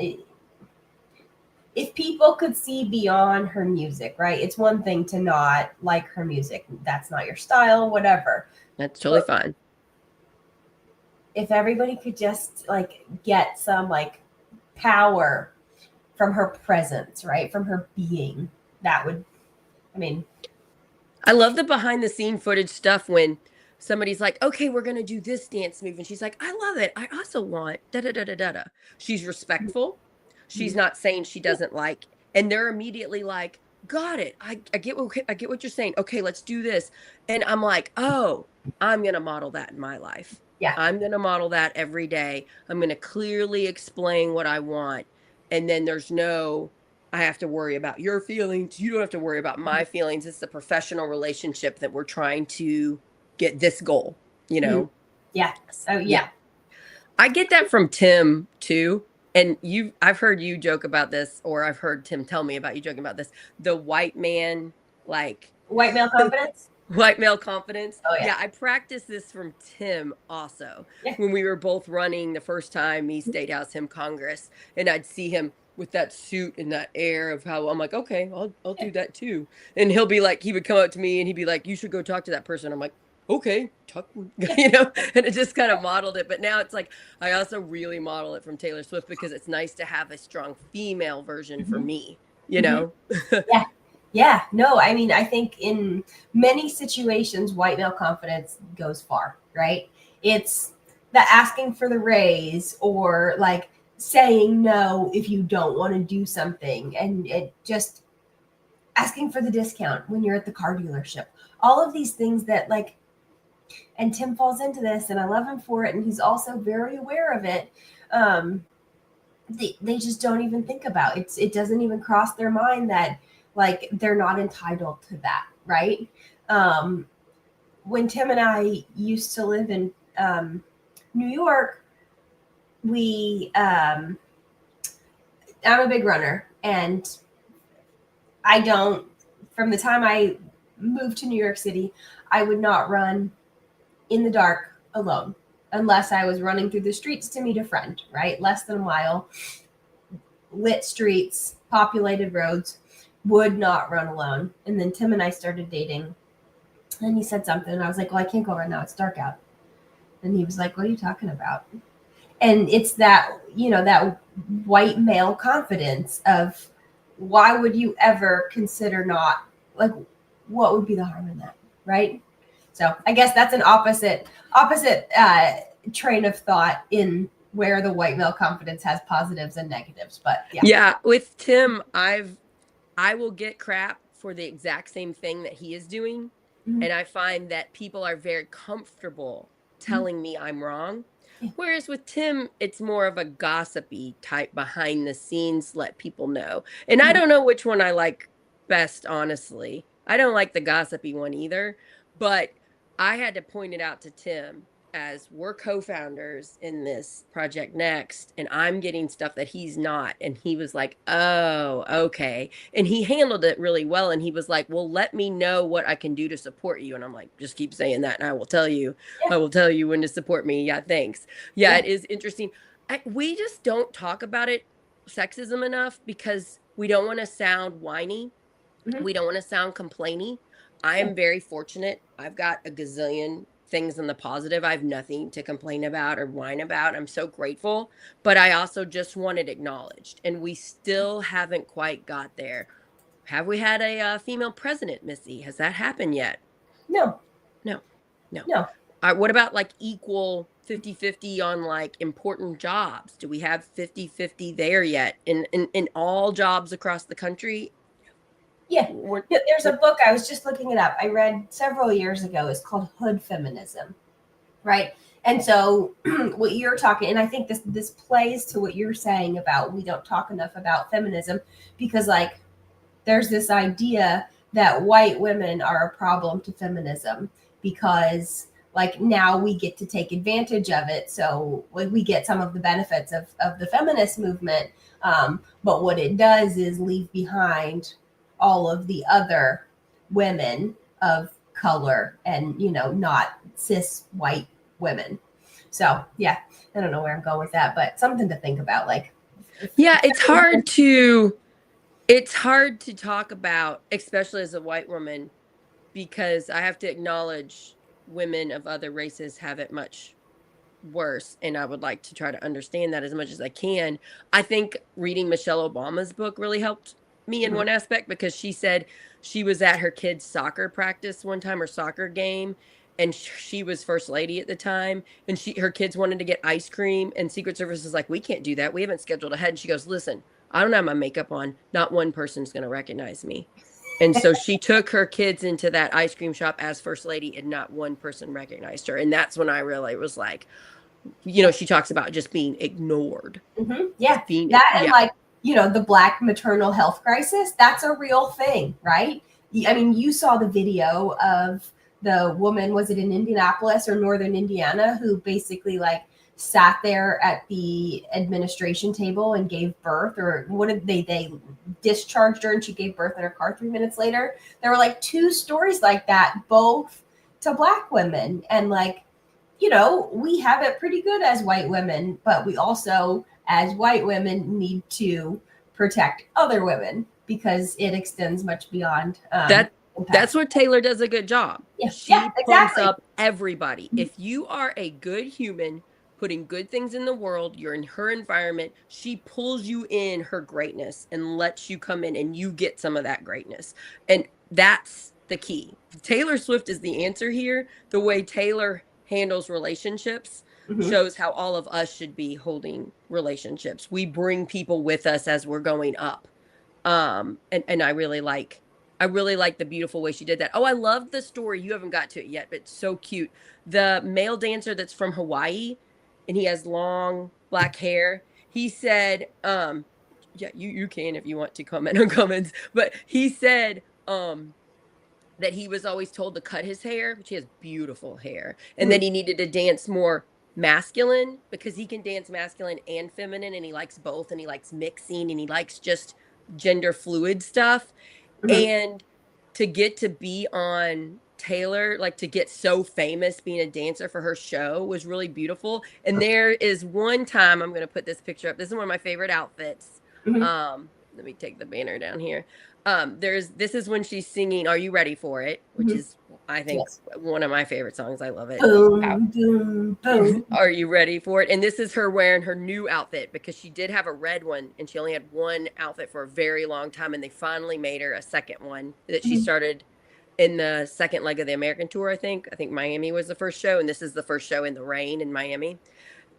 If people could see beyond her music, right? It's one thing to not like her music. That's not your style, whatever. That's totally But fine. if everybody could just like get some like power from her presence, right? From her being, that would, I mean, I love the behind the scene footage stuff when somebody's like, okay, we're going to do this dance move. And she's like, I love it. I also want da da da da da da. She's respectful. She's not saying she yeah, doesn't like, and they're immediately like, got it. I get what you're saying. Okay, let's do this. And I'm like, oh, I'm gonna model that in my life. Yeah. I'm gonna model that every day. I'm gonna clearly explain what I want. And then there's no, I have to worry about your feelings. You don't have to worry about my feelings. It's a professional relationship that we're trying to get this goal, you Mhm. know? Yeah. Oh Yeah. yeah. I get that from Tim too. And I've heard you joke about this, or I've heard Tim tell me about you joking about this. The white man, like White male confidence. white male confidence. Oh yeah. Yeah, I practiced this from Tim also Yeah. when we were both running the first time, me State House, him Congress, and I'd see him with that suit and that air of how I'm like, okay, I'll Yeah. do that too. And he'll be like, he would come up to me and he'd be like, you should go talk to that person. I'm like, okay, talk, Yeah. you know, and it just kind of modeled it. But now it's like I also really model it from Taylor Swift because it's nice to have a strong female version for Mhm. me, you Mhm. know. Yeah. Yeah. No, I mean, I think in many situations, white male confidence goes far, right? It's the asking for the raise or like saying no if you don't want to do something and it just asking for the discount when you're at the car dealership. All of these things that like, and Tim falls into this and I love him for it. And he's also very aware of it. Um, they just don't even think about it. It doesn't even cross their mind that like they're not entitled to that, right? um when Tim and I used to live in New York, we I'm a big runner, and I don't, from the time I moved to New York City, I would not run in the dark alone unless I was running through the streets to meet a friend, right? Less than a mile, lit streets, populated roads, would not run alone. And then Tim and I started dating, and he said something, and I was like, well, I can't go right now. It's dark out. And he was like, what are you talking about? And it's that, you know, that white male confidence of why would you ever consider not, like, what would be the harm in that, right? So I guess that's an opposite train of thought in where the white male confidence has positives and negatives. But yeah. Yeah, with Tim, I will get crap for the exact same thing that he is doing, Mhm. and I find that people are very comfortable Mhm. telling me I'm wrong. Yeah. Whereas with Tim, it's more of a gossipy type behind the scenes, let people know. And I Mhm. don't know which one I like best, honestly. I don't like the gossipy one either, but I had to point it out to Tim as we're co-founders in this project next, and I'm getting stuff that he's not. And he was like, oh, okay. And he handled it really well. And he was like, well, let me know what I can do to support you. And I'm like, just keep saying that. And I will tell you, Yeah. I will tell you when to support me. Yeah, thanks. Yeah, Yeah. it is interesting. We just don't talk about it, sexism, enough because we don't want to sound whiny. Mhm. We don't want to sound complainy. I Yeah. am very fortunate. I've got a gazillion things in the positive. I have nothing to complain about or whine about. I'm so grateful. But I also just want it acknowledged. And we still haven't quite got there. Have we had a female president, Missy? Has that happened yet? No. No, no. No. What about like equal 50-50 on like important jobs? Do we have 50-50 there yet in all jobs across the country? Yeah. We're, There's a we're book, I was just looking it up. I read several years ago. It's called Hood Feminism, right? And so what you're talking, and I think this plays to what you're saying about we don't talk enough about feminism because like there's this idea that white women are a problem to feminism because like now we get to take advantage of it, so like we get some of the benefits of the feminist movement, but what it does is leave behind all of the other women of color and you know not cis white women. So yeah, I don't know where I'm going with that, but something to think about. Like, Yeah, it's hard to talk about, especially as a white woman, because I have to acknowledge women of other races have it much worse, and I would like to try to understand that as much as I can. I think reading Michelle Obama's book really helped me in one aspect because she said she was at her kid's soccer practice one time or soccer game, and she was first lady at the time, and her kids wanted to get ice cream, and Secret Service was like, we can't do that, we haven't scheduled ahead. And she goes, listen, I don't have my makeup on, not one person's going to recognize me. And so she took her kids into that ice cream shop as first lady, and not one person recognized her. And that's when I really was like, she talks about just being ignored. Yeah, Just being, that and yeah. like the Black maternal health crisis. That's a real thing, right? I mean, you saw the video of the woman. Was it in Indianapolis or Northern Indiana who basically like sat there at the administration table and gave birth, or what did they discharged her and she gave birth in her car 3 minutes later? There were like two stories like that, both to Black women, and like we have it pretty good as white women, but we also, as white women, need to protect other women because it extends much beyond That's what Taylor does a good job. Yeah, yeah, She pumps exactly. up everybody. If you are a good human putting good things in the world, you're in her environment, she pulls you in her greatness and lets you come in and you get some of that greatness. And that's the key. Taylor Swift is the answer here. The way Taylor handles relationships Mm-hmm. shows how all of us should be holding relationships. We bring people with us as we're going up. And I really like the beautiful way she did that. Oh, I love the story. You haven't got to it yet, but it's so cute. The male dancer that's from Hawaii and he has long black hair. He said, yeah, you can if you want to comment on comments, but he said, that he was always told to cut his hair, which he has beautiful hair, and Mm-hmm. then he needed to dance more masculine because he can dance masculine and feminine, and he likes both, and he likes mixing, and he likes just gender fluid stuff. Mm-hmm. And to get to be on Taylor, like to get so famous being a dancer for her show was really beautiful. And there is one time I'm going to put this picture up. This is one of my favorite outfits. Mm-hmm. Let me take the banner down here. This is when she's singing Are You Ready for It, which Mm-hmm. is I think Yes. one of my favorite songs. I love it. Boom, boom, boom. Are you ready for it? And this is her wearing her new outfit because she did have a red one and she only had one outfit for a very long time. And they finally made her a second one that she Mm-hmm. started in the second leg of the American tour, I think. I think Miami was the first show, and this is the first show in the rain in Miami.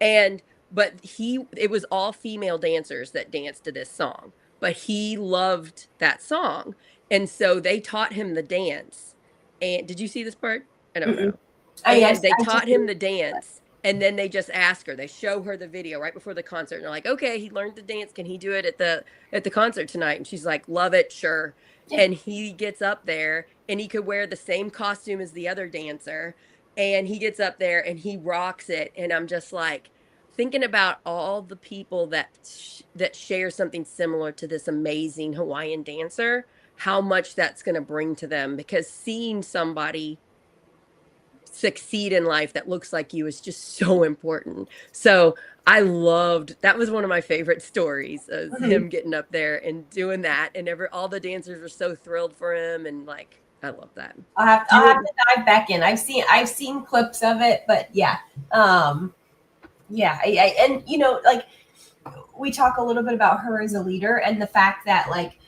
And but it was all female dancers that danced to this song, but he loved that song. And so they taught him the dance. And did you see this part? I don't Mm-mm. know. Yes, And they I just taught him the dance. And then they just ask her, they show her the video right before the concert. And they're like, okay, he learned the dance. Can he do it at the concert tonight? And she's like, love it, sure. yeah. And he gets up there and he could wear the same costume as the other dancer. And he gets up there and he rocks it. And I'm just like thinking about all the people that share something similar to this amazing Hawaiian dancer, how much that's going to bring to them, because seeing somebody succeed in life that looks like you is just so important. So I loved that. Was one of my favorite stories, is Mm-hmm. him getting up there and doing that, and all the dancers were so thrilled for him, and like I love that. Do I'll have you to dive back in. I've seen clips of it, but yeah. Yeah, and like we talk a little bit about her as a leader and the fact that like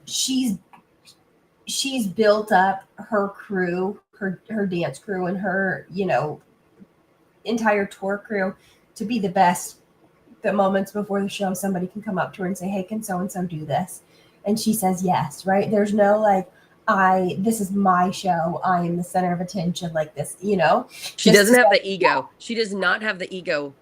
she's built up her crew, her dance crew, and her entire tour crew to be the best. The moments before the show, somebody can come up to her and say, hey, can so and so do this? And she says yes, right? There's no like, this is my show, I am the center of attention, like this, She just doesn't to have say, the ego. She does not have the ego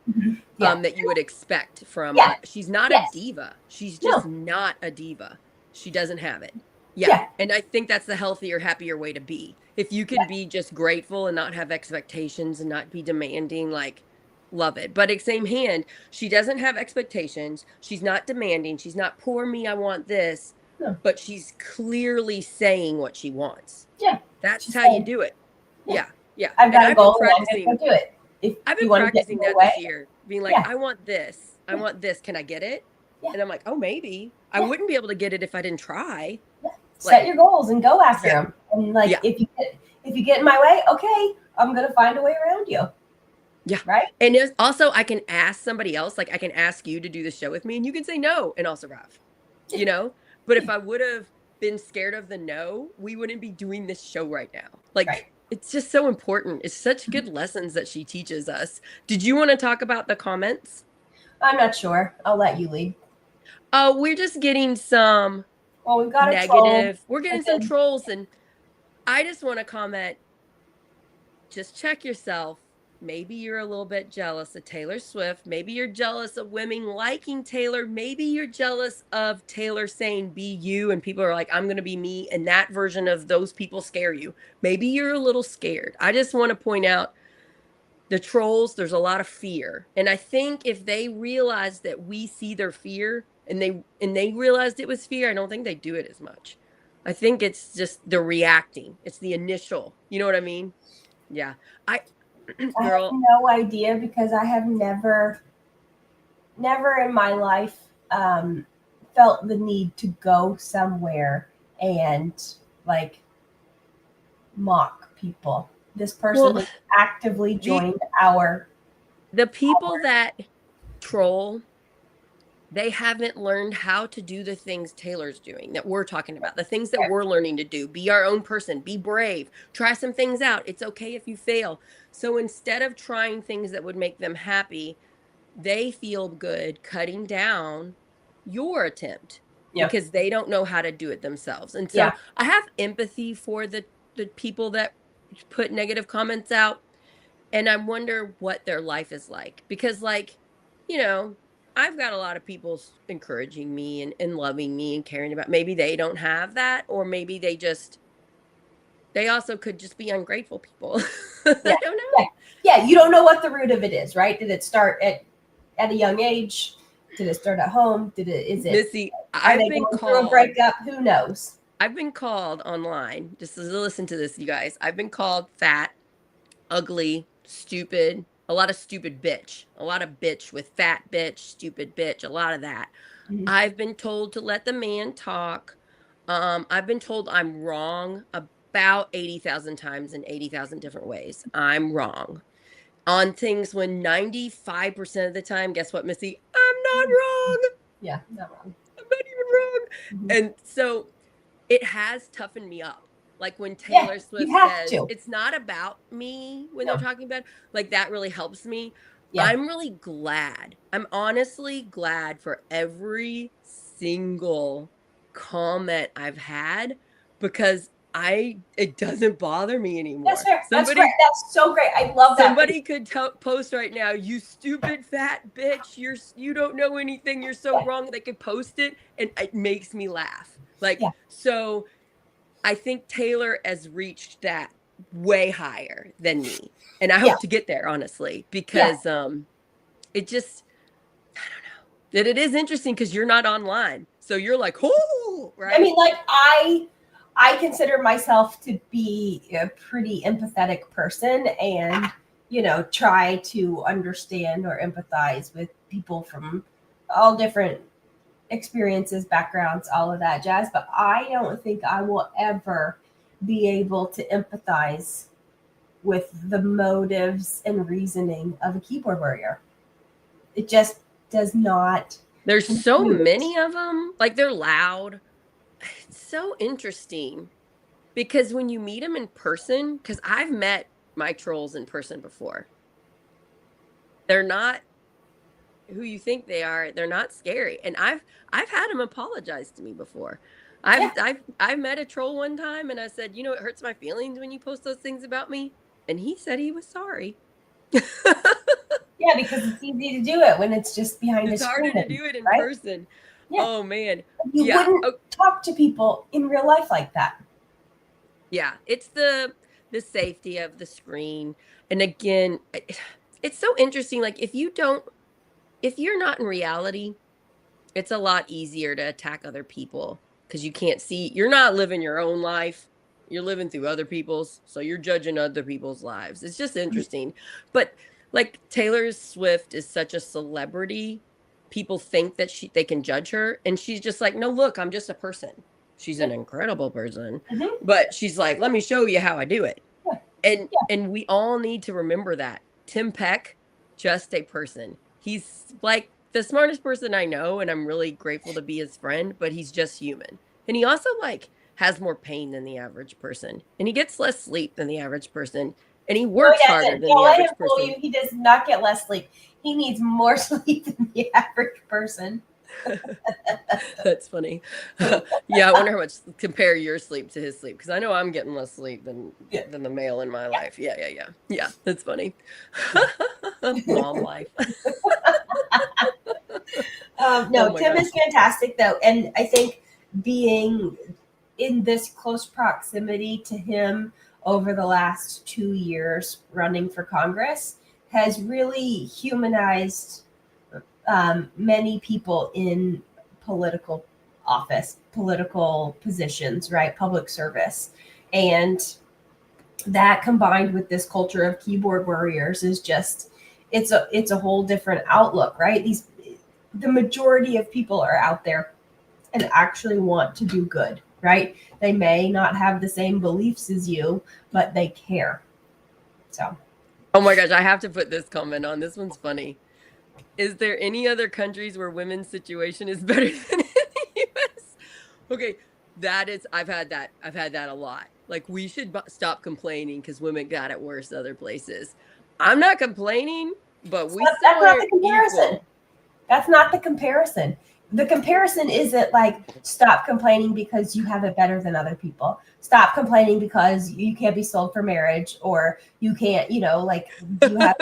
yeah, that you would expect from yeah, she's not a yes, diva. She's just no, not a diva. She doesn't have it. Yeah. yeah, And I think that's the healthier, happier way to be. If you can yeah, be just grateful and not have expectations and not be demanding, like love it. But at same hand, she doesn't have expectations. She's not demanding. She's not poor me, I want this, no, but she's clearly saying what she wants. yeah. That's She's how you saying, do it. yeah, Yeah. Yeah. I've And got a goal and I'm going to go do it. If I've you been want to get in practicing my that way, this year, being like, yeah, I want this. I yeah, want this. Can I get it? yeah, And I'm like, oh, maybe. I yeah, wouldn't be able to get it if I didn't try. yeah. Set Like, your goals and go after yeah, them. And like, yeah, if you get in my way, okay, I'm going to find a way around you, yeah. right? And also, I can ask somebody else, like, I can ask you to do the show with me, and you can say no and I'll survive, Yeah, you know? But if yeah, I would have been scared of the no, we wouldn't be doing this show right now. Like, right. it's just so important. It's such good lessons that she teaches us. Did you want to talk about the comments? I'm not sure. I'll let you lead. Oh, we're just getting some Well, we've got a troll. negative. We're getting some trolls, and I just want to comment, just check yourself. Maybe you're a little bit jealous of Taylor Swift. Maybe you're jealous of women liking Taylor. Maybe you're jealous of Taylor saying be you, and people are like, I'm going to be me. And that version of those people scare you. Maybe you're a little scared. I just want to point out the trolls, there's a lot of fear. And I think if they realized that we see their fear and they realized it was fear, I don't think they do it as much. I think it's just the reacting. It's the initial. You know what I mean? Yeah. I have no idea, because I have never in my life felt the need to go somewhere and like mock people. This person has actively joined the people that troll. They haven't learned how to do the things Taylor's doing that we're talking about, the things that we're learning to do. Be our own person, be brave, try some things out. It's okay if you fail. So instead of trying things that would make them happy, they feel good cutting down your attempt because they don't know how to do it themselves. And so I have empathy for the people that put negative comments out. And I wonder what their life is like, because like, you know, I've got a lot of people encouraging me and loving me and caring about. Maybe they don't have that, or maybe they also could just be ungrateful people. I don't know. Yeah, you don't know what the root of it is, right? Did it start at a young age? Did it start at home? Missy, are they going through a breakup? Who knows? I've been called online, just to listen to this, you guys. I've been called fat, ugly, stupid, a lot of stupid bitch, a lot of bitch with fat bitch, stupid bitch, a lot of that. Mm-hmm. I've been told to let the man talk. I've been told I'm wrong about 80,000 times in 80,000 different ways. I'm wrong on things when 95% of the time, guess what, Missy? I'm not wrong. Yeah, not wrong. I'm not even wrong. Mm-hmm. And so it has toughened me up. Like when Taylor Swift says, it's not about me when they're talking about, like that really helps me. Yeah. I'm really glad. I'm honestly glad for every single comment I've had, because it doesn't bother me anymore. That's fair. That's so great. I love that. Somebody could post right now, you stupid fat bitch, you don't know anything, you're so wrong. They could post it and it makes me laugh. Like, so I think Taylor has reached that way higher than me. And I hope to get there, honestly, because it just, I don't know. That it is interesting because you're not online. So you're like, oh, right? I mean, like I consider myself to be a pretty empathetic person, and, you know, try to understand or empathize with people from all different experiences, backgrounds, all of that jazz. But I don't think I will ever be able to empathize with the motives and reasoning of a keyboard warrior. It just does not. There's so many of them. Like, they're loud. It's so interesting because when you meet them in person, because I've met my trolls in person before, they're not who you think they are. They're not scary. And I've had them apologize to me before. I've met a troll one time and I said, you know, it hurts my feelings when you post those things about me. And he said he was sorry. Yeah, because it's easy to do it when it's just behind a screen. It's harder to do it in person. Yeah. Oh man. You wouldn't talk to people in real life like that. Yeah, it's the safety of the screen. And again, it's so interesting. Like if you're not in reality, it's a lot easier to attack other people because you can't see. You're not living your own life. You're living through other people's. So you're judging other people's lives. It's just interesting. But like Taylor Swift is such a celebrity. People think that they can judge her. And she's just like, no, look, I'm just a person. She's an incredible person. Mm-hmm. But she's like, let me show you how I do it. Yeah. And we all need to remember that. Tim Peck, just a person. He's like the smartest person I know, and I'm really grateful to be his friend, but he's just human. And he also like has more pain than the average person. And he gets less sleep than the average person. And he works harder than the average person. He does not get less sleep. He needs more sleep than the average person. That's funny. Yeah, I wonder how much compare your sleep to his sleep because I know I'm getting less sleep Yeah. than the male in my Yeah. life. Yeah, yeah, yeah. Yeah, that's funny. Yeah. Mom life. Oh No, my Tim gosh. is fantastic though, and I think being in this close proximity to him over the last 2 years running for Congress has really humanized many people in political office, political positions, right? Public service. And that combined with this culture of keyboard warriors is just it's a whole different outlook, right? These the majority of people are out there and actually want to do good, right? They may not have the same beliefs as you, but they care. So, Oh my gosh, I have to put this comment on. This one's funny. Is there any other countries where women's situation is better than in the US? Okay, that is I've had that. I've had that a lot. Like we should stop complaining because women got it worse other places. I'm not complaining, but we still that's not the aren't comparison. equal. That's not the comparison. The comparison isn't like stop complaining because you have it better than other people. Stop complaining because you can't be sold for marriage or you can't, like you have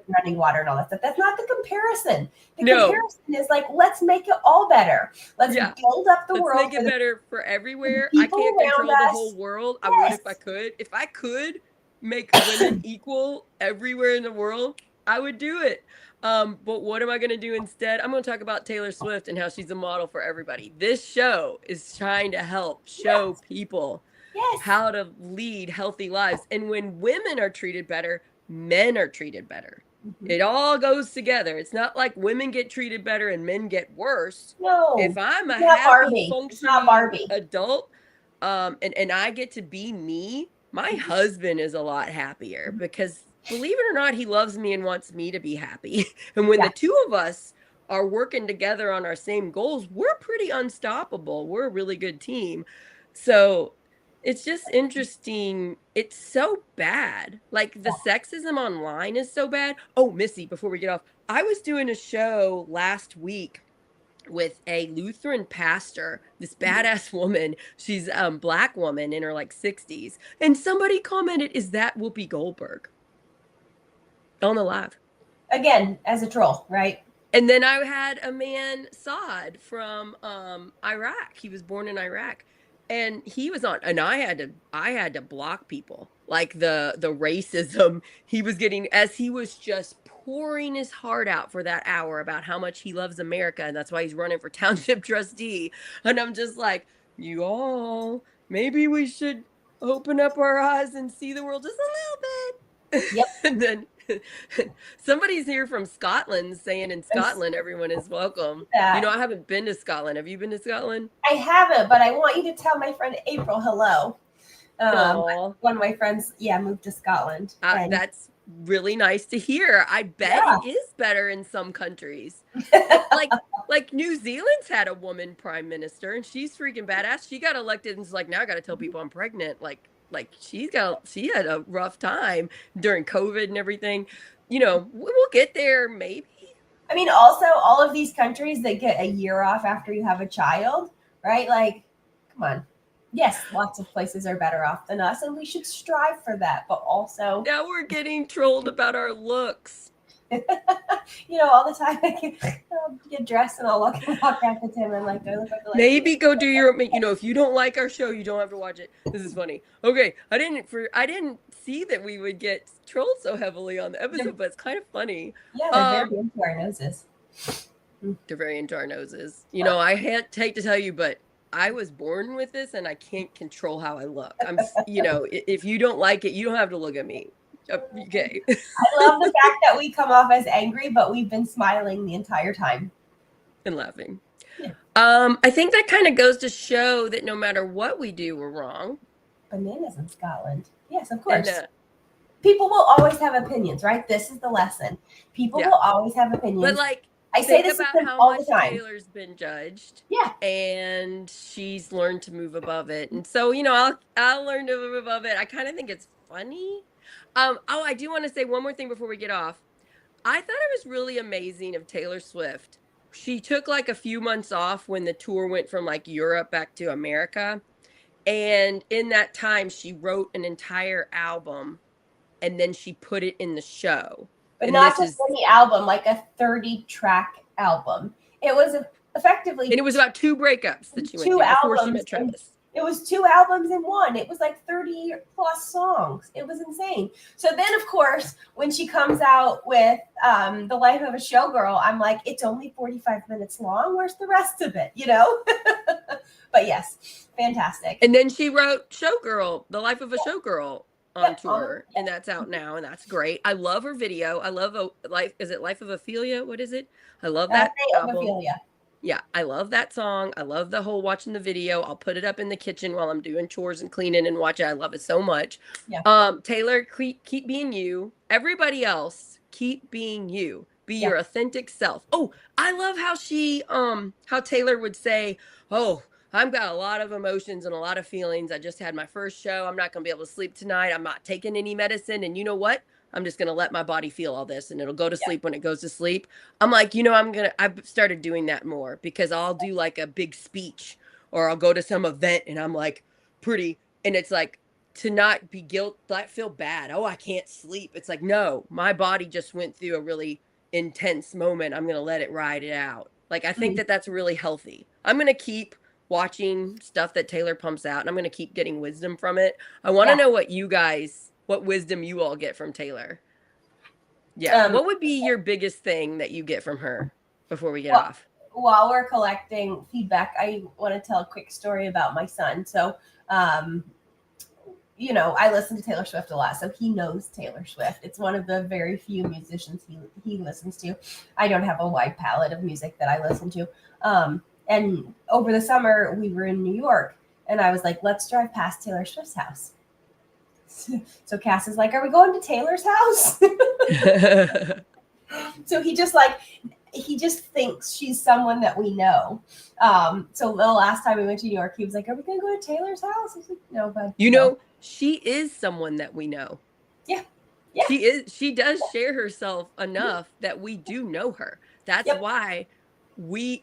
running water and all that stuff. That's not the comparison. The No. comparison is like, let's make it all better. Let's Yeah. build up the Let's world make for it the better for everywhere. I people can't around control the whole us. world. I would if I Yes. could. If I could make women equal everywhere in the world, I would do it. But what am I going to do instead? I'm going to talk about Taylor Swift and how she's a model for everybody. This show is trying to help show Yes. people Yes. how to lead healthy lives. And when women are treated better, men are treated better. Mhm. It all goes together. It's not like women get treated better and men get worse. If No, I'm it's a not happy, Barbie. It's not functioning Barbie. adult, and I get to be me, my husband is a lot happier because believe it or not, he loves me and wants me to be happy. And when Yeah. the two of us are working together on our same goals, we're pretty unstoppable. We're a really good team. So it's just interesting. It's so bad. Like the sexism online is so bad. Oh, Missy, before we get off, I was doing a show last week with a Lutheran pastor, this badass woman. She's black woman in her like 60s. And somebody commented, "Is that Whoopi Goldberg?" On the live. Again, as a troll, right? And then I had a man, Saad, from Iraq. He was born in Iraq. And he was on, and I had to block people. Like the racism he was getting as he was just pouring his heart out for that hour about how much he loves America, and that's why he's running for township trustee. And I'm just like, you all, maybe we should open up our eyes and see the world just a little bit. Yep. And then somebody's here from Scotland saying in There's Scotland everyone is welcome. You know, that. I haven't been to Scotland. Have you been to Scotland? I haven't, but I want you to tell my friend April hello. Um, Oh, one of my friends, yeah, moved to Scotland, and that's really nice to hear. I bet yeah, it is better in some countries. Like New Zealand's had a woman prime minister and she's freaking badass. She got elected and is like, now I got to tell people I'm pregnant. Like she had a rough time during COVID and everything. You know, we'll get there maybe. I mean, also all of these countries that get a year off after you have a child, right? Like, come on. Yes, lots of places are better off than us, and we should strive for that. But also, Now we're getting trolled about our looks. all the time I'll get dressed and I'll walk out to Tim and like, do I look like a lesbian? Maybe go do your, if you don't like our show, you don't have to watch it. This is funny. Okay, I didn't see that we would get trolled so heavily on the They're, episode, but it's kind of funny. yeah, they're very into our noses. They're very into our noses. I hate to tell you, but I was born with this and I can't control how I look. If you don't like it, you don't have to look at me. Okay. I love the fact that we come off as angry, but we've been smiling the entire time. And laughing. Yeah. I think that kind of goes to show that no matter what we do, we're wrong. Bananas in Scotland. Yes, of course. And, people will always have opinions, right? This is the lesson. People will always have opinions. but like, I say this about how all much the time. Taylor's been judged. Yeah. And she's learned to move above it. And so, I'll learn to move above it. I kind of think it's funny. I do want to say one more thing before we get off. I thought it was really amazing of Taylor Swift she took like a few months off when the tour went from like Europe back to America. And in that time, she wrote an entire album and then she put it in the show. But And not this just is, any album, like a 30-track album. It was effectively and it was about 2 breakups that she went two through before she albums met Travis. it was 2 albums in one. It was like 30 plus songs. It was insane. So then, of course, when she comes out with The Life of a Showgirl, I'm like, it's only 45 minutes long. Where's the rest of it? You know? But yes, fantastic. And then she wrote Showgirl, The Life of a Showgirl on Yep, tour, and that's out now, and that's great. I love her video. I love Life. Is it Life of Ophelia? What is it? I love that album. Ophelia. Yeah, I love that song. I love the whole watching the video. I'll put it up in the kitchen while I'm doing chores and cleaning and watch it. I love it so much. Yeah. Taylor, keep being you. Everybody else, keep being you. Be your authentic self. Oh, I love how Taylor would say, "Oh, I've got a lot of emotions and a lot of feelings. I just had my first show. I'm not going to be able to sleep tonight. I'm not taking any medicine. And you know what? I'm just going to let my body feel all this and it'll go to sleep when it goes to sleep." I'm like, I've started doing that more because I'll do like a big speech or I'll go to some event and I'm like and it's like to not be feel bad. Oh, I can't sleep. It's like, no, my body just went through a really intense moment. I'm going to let it ride it out. Like, I think that that's really healthy. I'm going to keep watching stuff that Taylor pumps out and I'm going to keep getting wisdom from it. I want to know what wisdom you all get from Taylor. Yeah. What would be your biggest thing that you get from her before we get off? While we're collecting feedback, I want to tell a quick story about my son. So, I listen to Taylor Swift a lot, so he knows Taylor Swift. It's one of the very few musicians he listens to. I don't have a wide palette of music that I listen to. And over the summer, we were in New York, and I was like, let's drive past Taylor Swift's house. So Cass is like, are we going to Taylor's house? So he just thinks she's someone that we know. So the last time we went to New York, he was like, are we going to go to Taylor's house? I was like, no, bud. No. She is someone that we know. Yeah. She does share herself enough that we do know her. That's why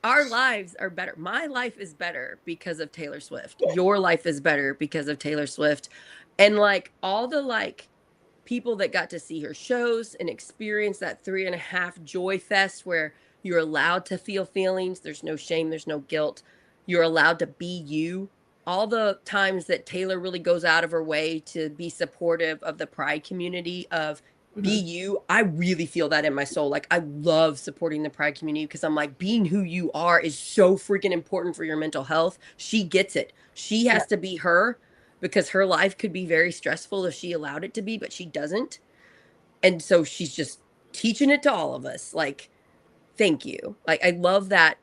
our lives are better. My life is better because of Taylor Swift. Your life is better because of Taylor Swift. And like all the people that got to see her shows and experience that 3.5 joy fest where you're allowed to feel feelings. There's no shame. There's no guilt. You're allowed to be you. All the times that Taylor really goes out of her way to be supportive of the Pride community of be you, I really feel that in my soul. Like, I love supporting the Pride community because I'm like, being who you are is so freaking important for your mental health. She gets it. She has to be her because her life could be very stressful if she allowed it to be, but she doesn't. And so she's just teaching it to all of us. Like, thank you. Like, I love that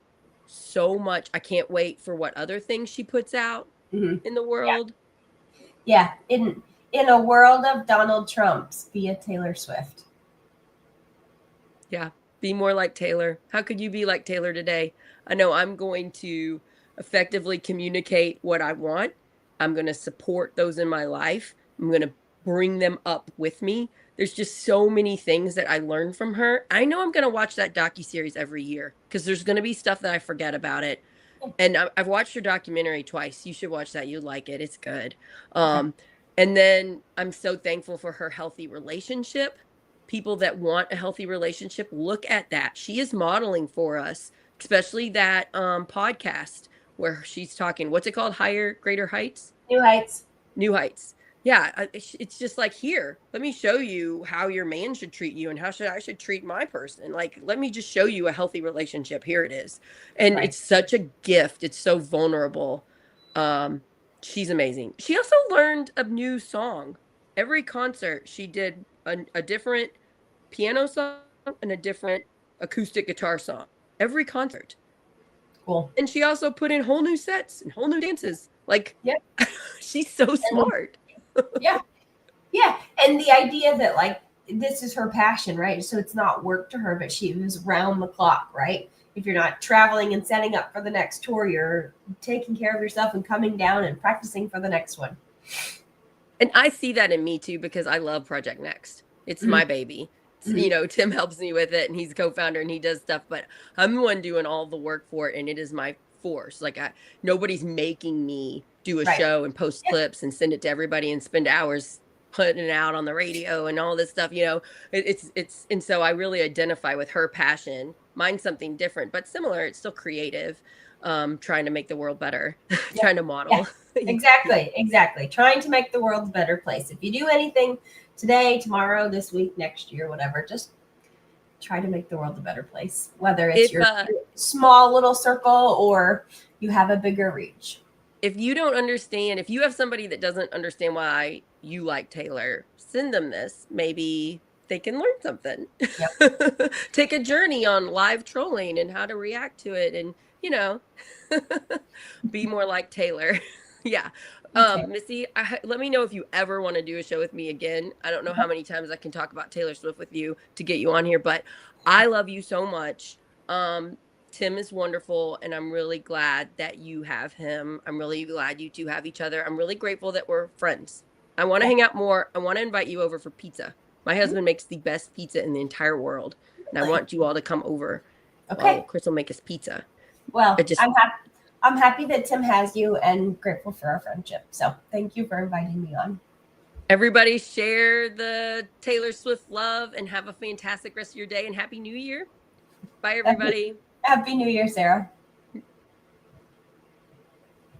so much. I can't wait for what other things she puts out in the world. Yeah. In a world of Donald Trumps, be a Taylor Swift. Yeah. Be more like Taylor. How could you be like Taylor today? I know I'm going to effectively communicate what I want. I'm going to support those in my life. I'm going to bring them up with me. There's just so many things that I learned from her. I know I'm going to watch that docu-series every year because there's going to be stuff that I forget about it. And I've watched her documentary twice. You should watch that. You'd like it. It's good. And then I'm so thankful for her healthy relationship. People that want a healthy relationship, look at that. She is modeling for us, especially that podcast where she's talking, what's it called? Greater Heights? New Heights. Yeah, it's just like, here, let me show you how your man should treat you and how I should treat my person. Like, let me just show you a healthy relationship. Here it is. And it's such a gift. It's so vulnerable. She's amazing. She also learned a new song. Every concert, she did a different piano song and a different acoustic guitar song. Every concert. Cool. And she also put in whole new sets and whole new dances. Like, she's so smart. Yeah. And the idea that like this is her passion, right? So it's not work to her, but she was round the clock, right? If you're not traveling and setting up for the next tour, you're taking care of yourself and coming down and practicing for the next one. And I see that in me too, because I love Project Next. It's my baby. You know, Tim helps me with it and he's co-founder and he does stuff, but I'm the one doing all the work for it and it is my force. Like nobody's making me do a Right. show and post clips and send it to everybody and spend hours putting it out on the radio and all this stuff, you know. It's and so I really identify with her passion. Mine's something different, but similar. It's still creative, trying to make the world better, Yep. trying to Yeah, model. exactly. Trying to make the world a better place. If you do anything today, tomorrow, this week, next year, whatever, just try to make the world a better place. Whether it's If your small little circle or you have a bigger reach. if you don't understand, if you have somebody that doesn't understand why you like Taylor, send them this. Maybe they can learn something. Yep. Take a journey on live trolling and how to react to it and, you know, be more like Taylor. Yeah. Okay. Missy, let me know if you ever want to do a show with me again. I don't know how many times I can talk about Taylor Swift with you to get you on here, but I love you so much. Tim is wonderful, and I'm really glad that you have him. I'm really glad you two have each other. I'm really grateful that we're friends. I want to hang out more. I want to invite you over for pizza. My husband makes the best pizza in the entire world, and I want you all to come over. Okay. Chris will make us pizza. Well, I'm happy that Tim has you and grateful for our friendship. So thank you for inviting me on. Everybody share the Taylor Swift love and have a fantastic rest of your day and Happy New Year. Bye, everybody. Happy New Year, Sarah.